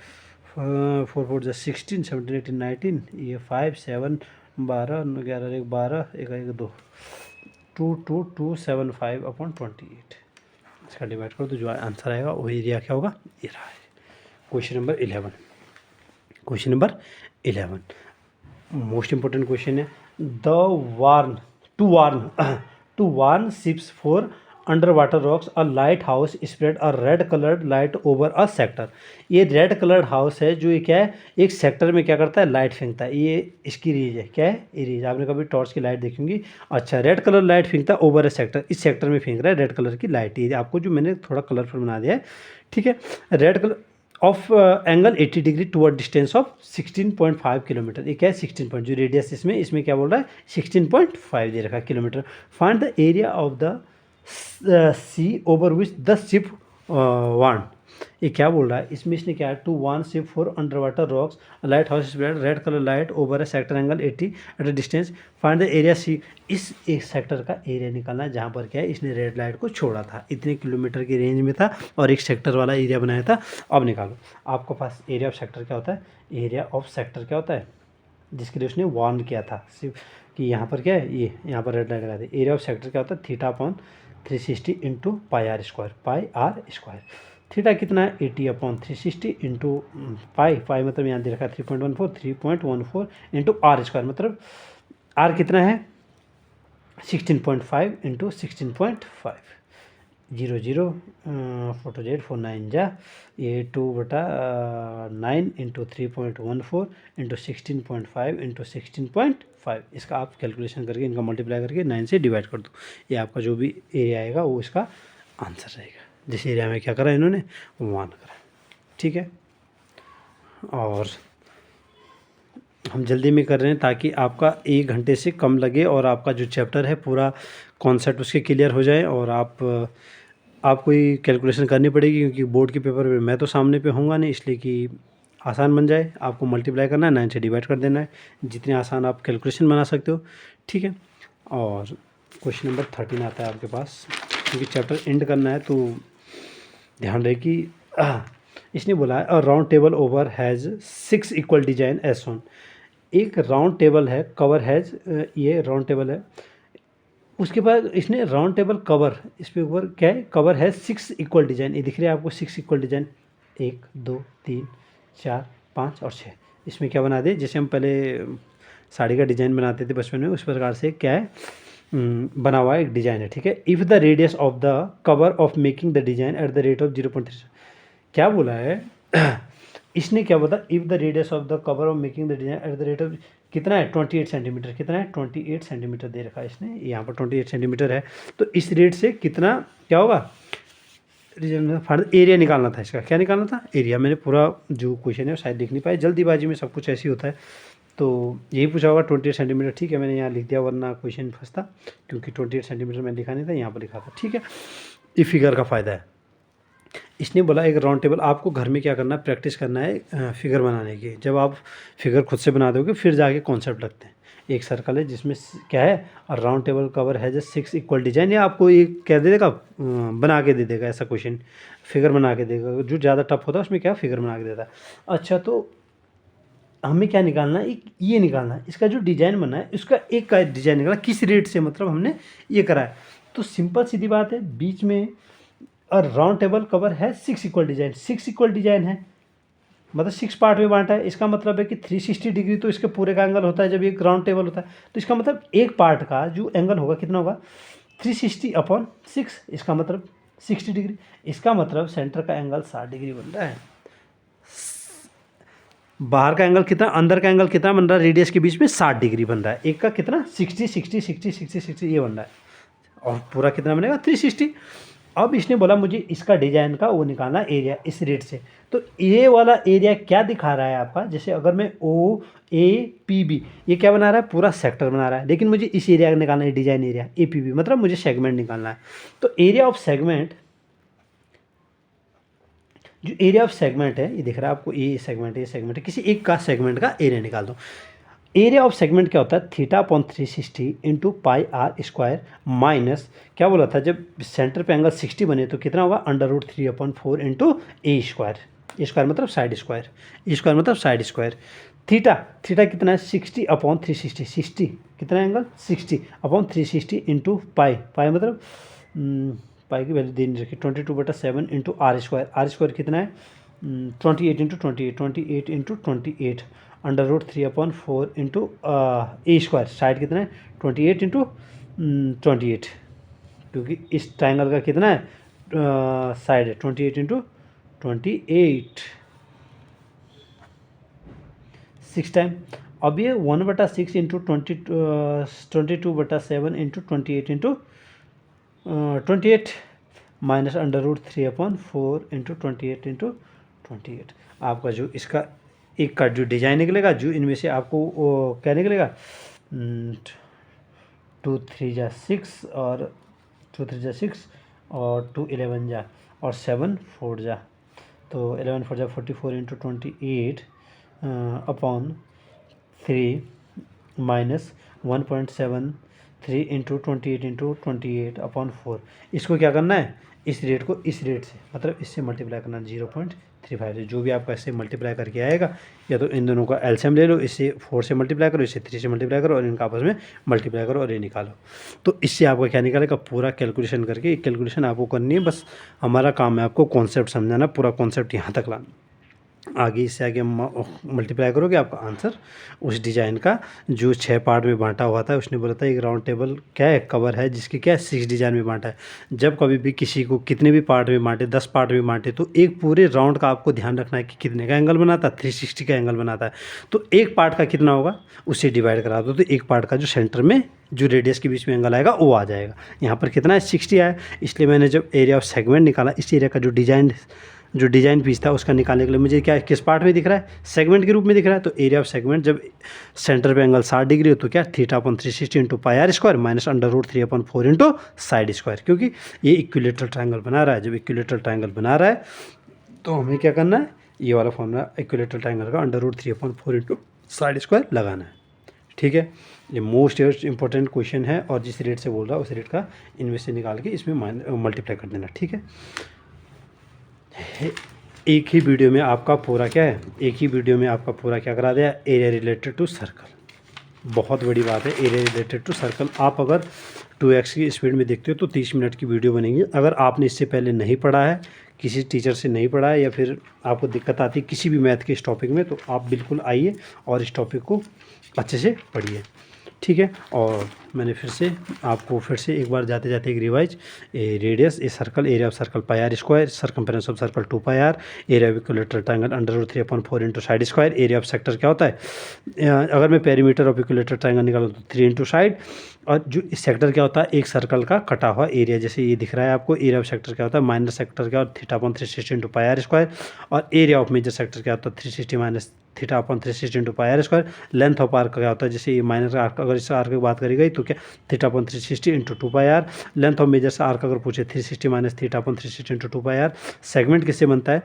4 4 16 17 18 19, ये 5 7 12 11 1 12 1 1 2 2275 अपॉन 28। इसका डिवाइड करो तो जो आंसर आएगा वो एरिया क्या होगा, ये रहा है। Question number 11, question number 11 most important question है। The warn to warn ships for under water rocks a light house spread a red coloured light over a sector. ये रेड कलर्ड हाउस है जो ये क्या है, एक सेक्टर में क्या करता है, लाइट फेंकता है। ये इसकी रीज है, क्या है, ये रीज। आपने कभी टॉर्च की लाइट देखी होंगी। अच्छा, रेड कलर लाइट फेंकता है ओवर अ सेक्टर, इस सेक्टर में फेंक रहा है रेड कलर की लाइट। ये आपको जो मैंने थोड़ा कलरफुल बना दिया है, ठीक है। Red colour of angle 80 degree toward distance of 16.5 kilometre. ये क्या है, 16 पॉइंट, जो रेडियस इसमें क्या बोल रहा है, 16.5 दे रखा है kilometre. Find the area of the sea over which the ship warn. ये क्या बोल रहा है, इसमें इसने क्या है, to warn ship for under water rocks light house spread red colour light over a sector angle 80 at a distance, find the area sea. इस एक सेक्टर का एरिया निकालना है जहाँ पर क्या है, इसने रेड लाइट को छोड़ा था, इतने किलोमीटर की रेंज में था और एक सेक्टर वाला एरिया बनाया था। अब निकालो, आपके पास एरिया ऑफ सेक्टर क्या होता है, एरिया ऑफ सेक्टर क्या होता है, जिसके लिए उसने वार्न किया था सिर्फ कि यहाँ पर क्या है, ये यहाँ पर रेड लाइट लगा दी। एरिया ऑफ सेक्टर क्या होता है, theta upon 360 into pi are square, pi are square. Theta कितना है, 80 अपॉन 360 इंटू पाई, पाई मतलब यहाँ दे रखा है 3.14 इंटू आर स्क्वायर, मतलब आर कितना है 16.5 इंटू 16.5, 0 0 4 2 8 4 9 जा, ये 2/9 इंटू 3.14 इंटू 16.5 इंटू 16.5। इसका आप कैलकुलेशन करके इनका मल्टीप्लाई करके 9 से डिवाइड कर दो, ये आपका जो भी एरिया आएगा वो इसका आंसर रहेगा। जिस एरिया में क्या करा इन्होंने, वन करा। ठीक है, और हम जल्दी में कर रहे हैं ताकि आपका 1 घंटे से कम लगे और आपका जो चैप्टर है पूरा कॉन्सेप्ट उसके क्लियर हो जाए और आप कोई कैलकुलेशन करनी पड़ेगी, क्योंकि बोर्ड के पेपर में मैं तो सामने पे होऊंगा नहीं, इसलिए कि आसान बन जाए। आपको मल्टीप्लाई करना है, 9 से डिवाइड कर देना है, जितने आसान आप कैलकुलेशन बना सकते हो। ठीक है, और क्वेश्चन नंबर 13 आता है आपके पास, क्योंकि चैप्टर एंड करना है तो ध्यान रहे कि इसने बोला है a round table cover has 6 equal designs as shown. एक राउंड टेबल है, कवर हैज़, ये राउंड टेबल है, उसके बाद इसने राउंड टेबल कवर, इस पे ऊपर क्या है, कवर है 6 इक्वल डिजाइन। ये दिख रहा है आपको 6 इक्वल डिजाइन, 1 2 3 4 5 और 6। इसमें क्या बना दे, जैसे हम पहले साड़ी का डिज़ाइन बनाते थे बचपन में, उस प्रकार से क्या है बना हुआ एक डिज़ाइन है। ठीक है, if the radius of the cover of making the design at the rate of 0.3। क्या बोला है इसने क्या बोला, if the radius of the cover of making the design at the rate of कितना है 28 सेंटीमीटर, कितना है 28 सेंटीमीटर दे रखा है इसने, यहाँ पर 28 सेंटीमीटर है। तो इस रेट से कितना क्या होगा, रीजन फर्द एरिया निकालना था इसका, क्या निकालना था, एरिया। मैंने पूरा जो क्वेश्चन है शायद लिख नहीं पाया, जल्दीबाजी में सब कुछ ऐसे ही होता है। तो यही पूछा होगा 28 सेंटीमीटर, ठीक है, मैंने यहाँ लिख दिया वरना क्वेश्चन फंसता, क्योंकि 28 सेंटीमीटर मैंने लिखा नहीं था, यहाँ पर लिखा था, ठीक है। ये फिगर का फ़ायदा है। इसने बोला एक राउंड टेबल, आपको घर में क्या करना है, प्रैक्टिस करना है फिगर बनाने की। जब आप फिगर खुद से बना दोगे फिर जाके कॉन्सेप्ट लगते हैं। एक सर्कल है जिसमें क्या है, और राउंड टेबल कवर है जस्ट 6 इक्वल डिजाइन, या आपको एक क्या दे देगा, बना के दे देगा, ऐसा क्वेश्चन फिगर बना के देगा। जो ज़्यादा टफ होता है उसमें क्या फिगर बना के देता है। अच्छा, तो हमें क्या निकालना है, एक ये निकालना है, इसका जो डिज़ाइन बना है उसका एक का डिज़ाइन निकाला, किस रेट से मतलब हमने ये करा है। तो सिंपल सीधी बात है, बीच में और राउंड टेबल कवर है 6 इक्वल डिजाइन, 6 इक्वल डिजाइन है मतलब 6 पार्ट में बांटा है। इसका मतलब है कि 360 डिग्री तो इसके पूरे का एंगल होता है जब ये राउंड टेबल होता है। तो इसका मतलब एक पार्ट का जो एंगल होगा कितना होगा, 360/6, इसका मतलब 60 डिग्री। इसका मतलब सेंटर का एंगल 60 डिग्री बन रहा है। बाहर का एंगल कितना, अंदर का एंगल कितना बन रहा है, रेडियस के बीच में 60 डिग्री बन रहा है। एक का कितना 60 60 60 60 60 ये बन रहा है, और पूरा कितना बनेगा 360। अब इसने बोला मुझे इसका डिजाइन का वो निकालना एरिया इस रेट से। तो ये वाला एरिया क्या दिखा रहा है आपका, जैसे अगर मैं OAPB ये क्या बना रहा है, पूरा सेक्टर बना रहा है, लेकिन मुझे इस एरिया का निकालना है, डिजाइन एरिया APB, मतलब मुझे सेगमेंट निकालना है। तो एरिया ऑफ सेगमेंट, जो एरिया ऑफ सेगमेंट है ये दिख रहा है आपको, ये सेगमेंट है, किसी एक का सेगमेंट का एरिया निकाल दो। एरिया ऑफ सेगमेंट क्या होता है, θ/360 इंटू πr² माइनस क्या बोला था, जब सेंटर पे एंगल 60 बने तो कितना होगा, √3/4 इंटू A² मतलब साइड स्क्वायर, A² मतलब साइड स्क्वायर। थीटा कितना है 60/360, 60 कितना एंगल 60/360 इंटू पाई मतलब पाई की वैल्यू दे नहीं रखी, 22/7 इंटू R² कितना है 28 into 28 into 28 √3/4 into A² side कितना है 28 इंटू 28, क्योंकि इस ट्राइंगल का कितना है साइड है 28 इंटू 28, 6 टाइम। अब ये 1/6 into 22/7 into 28 into 28 minus √3/4 into 28 into 28। आपका जो इसका एक का जो डिजाइन निकलेगा, जो इनमें से आपको क्या निकलेगा 2 3 जा 6 और 2 3 जा 6 और 2 11 जा और 7 4 जा, तो 11 4 जा 44 into 28 upon 3 minus 1.73 into 28 into 28 upon 4। इसको क्या करना है, इस रेट को इस रेट से मतलब इससे मल्टीप्लाई करना 0.35 से, जो भी आपका इससे मल्टीप्लाई करके आएगा, या तो इन दोनों का एलसीएम ले लो, इससे 4 से मल्टीप्लाई करो, इससे 3 से मल्टीप्लाई करो, और इनका आपस में मल्टीप्लाई करो और ये निकालो। तो इससे आपका क्या निकालेगा, पूरा कैलकुलेशन करके, एक कैलकुलेशन आपको करनी है, बस हमारा काम है आपको कॉन्सेप्ट समझाना, पूरा कॉन्सेप्ट यहाँ तक लाना। आगे इससे आगे मल्टीप्लाई करोगे आपका आंसर उस डिज़ाइन का जो 6 पार्ट में बांटा हुआ था। उसने बोला था एक राउंड टेबल क्या है, कवर है जिसकी क्या है 6 डिज़ाइन में बांटा है। जब कभी भी किसी को कितने भी पार्ट में बांटे, 10 पार्ट में बांटे, तो एक पूरे राउंड का आपको ध्यान रखना है कि कितने का एंगल बनाता है, 360 का एंगल बनाता है। तो एक पार्ट का कितना होगा उससे डिवाइड करा दो, तो एक पार्ट का जो सेंटर में जो रेडियस के बीच में एंगल आएगा वो आ जाएगा। यहाँ पर कितना है 60 आया, इसलिए मैंने जब एरिया ऑफ सेगमेंट निकाला, इस एरिया का जो डिज़ाइन पीस था उसका निकालने के लिए मुझे क्या किस पार्ट में दिख रहा है, सेगमेंट के रूप में दिख रहा है। तो एरिया ऑफ सेगमेंट जब सेंटर पे एंगल 60 डिग्री हो तो क्या θ/360 into πr² minus √3/4 into side square, क्योंकि ये इक्विलेटरल ट्रायंगल बना रहा है। जब इक्विलेटरल ट्रायंगल बना रहा है तो हमें क्या करना है, ये वाला फॉर्मूला इक्विलेटरल ट्रायंगल का √3/4 इंटू साइड स्क्वायर लगाना है। ठीक है, ये मोस्ट इंपॉर्टेंट क्वेश्चन है, और जिस रेट से बोल रहा है उस रेट का इनमें से निकाल के इसमें मल्टीप्लाई कर देना। ठीक है, एक ही वीडियो में आपका पूरा क्या है, एक ही वीडियो में आपका पूरा क्या करा दिया, एरिया रिलेटेड टू सर्कल। बहुत बड़ी बात है एरिया रिलेटेड टू सर्कल। आप अगर 2x की स्पीड में देखते हो तो 30 मिनट की वीडियो बनेगी। अगर आपने इससे पहले नहीं पढ़ा है, किसी टीचर से नहीं पढ़ा है, या फिर आपको दिक्कत आती है किसी भी मैथ के इस टॉपिक में, तो आप बिल्कुल आइए और इस टॉपिक को अच्छे से पढ़िए। ठीक है, और मैंने फिर से आपको फिर से एक बार जाते जाते एक revise. A radius a circle, area of circle pi are square, circumference of circle 2 pi r, area of equilateral triangle under root 3/4 into side square. Area of sector क्या होता है, अगर मैं पेरीमीटर ऑफ इक्विलेटरल ट्रायंगल निकालूँ तो 3 into side. और जो sector क्या होता है, एक सर्कल का कटा हुआ एरिया, जैसे ये दिख रहा है आपको। एरिया ऑफ सेक्टर क्या होता है, माइनर सेक्टर क्या होता है, θ/360 इंटू पाई आर स्क्वायर। और एरिया ऑफ मेजर सेक्टर क्या होता है, 360 minus θ/360 into pi are square. Length of arc क्या होता है, जैसे ये माइनर आर्क, अगर इस आर्क की बात करी गई तो क्या θ/360 into 2 pi r. Length of major arc अगर पूछे 360 minus θ/360 into 2 pi r. Segment किससे बनता है,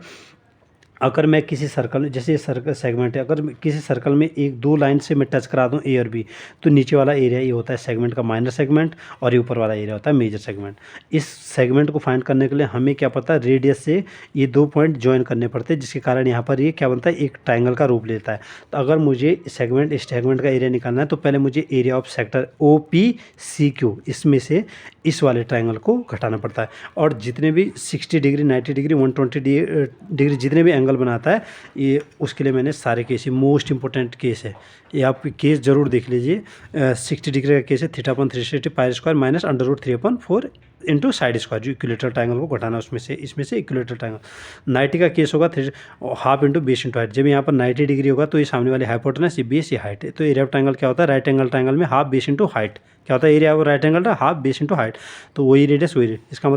अगर मैं किसी सर्कल में, जैसे सर्कल सेगमेंट है, अगर किसी सर्कल में एक दो लाइन से मैं टच करा दूं ए और बी, तो नीचे वाला एरिया ये होता है सेगमेंट का माइनर सेगमेंट, और ये ऊपर वाला एरिया होता है मेजर सेगमेंट। इस सेगमेंट को फाइंड करने के लिए हमें क्या पता है, रेडियस से ये दो पॉइंट ज्वाइन करने पड़ते हैं, जिसके कारण यहाँ पर ये क्या बनता है, एक ट्राइंगल का रूप लेता है। तो अगर मुझे इस सेगमेंट का एरिया निकालना है, तो पहले मुझे एरिया ऑफ सेक्टर OPCQ इसमें से इस वाले ट्राइंगल को घटाना पड़ता है। और जितने भी 60 डिग्री, 90 डिग्री, 120 डिग्री जितने भी एंगल बनाता है, ये उसके लिए मैंने सारे केस, मोस्ट इंपॉर्टेंट केस है ये, आप केस जरूर देख लीजिए। 60 डिग्री का केस है θ/360 pi square minus under root 3/4 into side square, जो इक्विलेटरल ट्राइंगल को घटाना उसमें से, इसमें से इक्विलेटरल ट्राइंगल। 90 का केस होगा half into base into height. जब यहाँ पर 90 डिग्री होगा तो ये सामने वाले हाइपोटेनस, ये बेस, ये हाइट है। तो एरिया ऑफ ट्राइंगल क्या होता है, राइट एंगल ट्राइंगल में हाफ बेस इंटू हाइट क्या होता है, area of right angle half base into height. तो वही रेडियस, वही इसका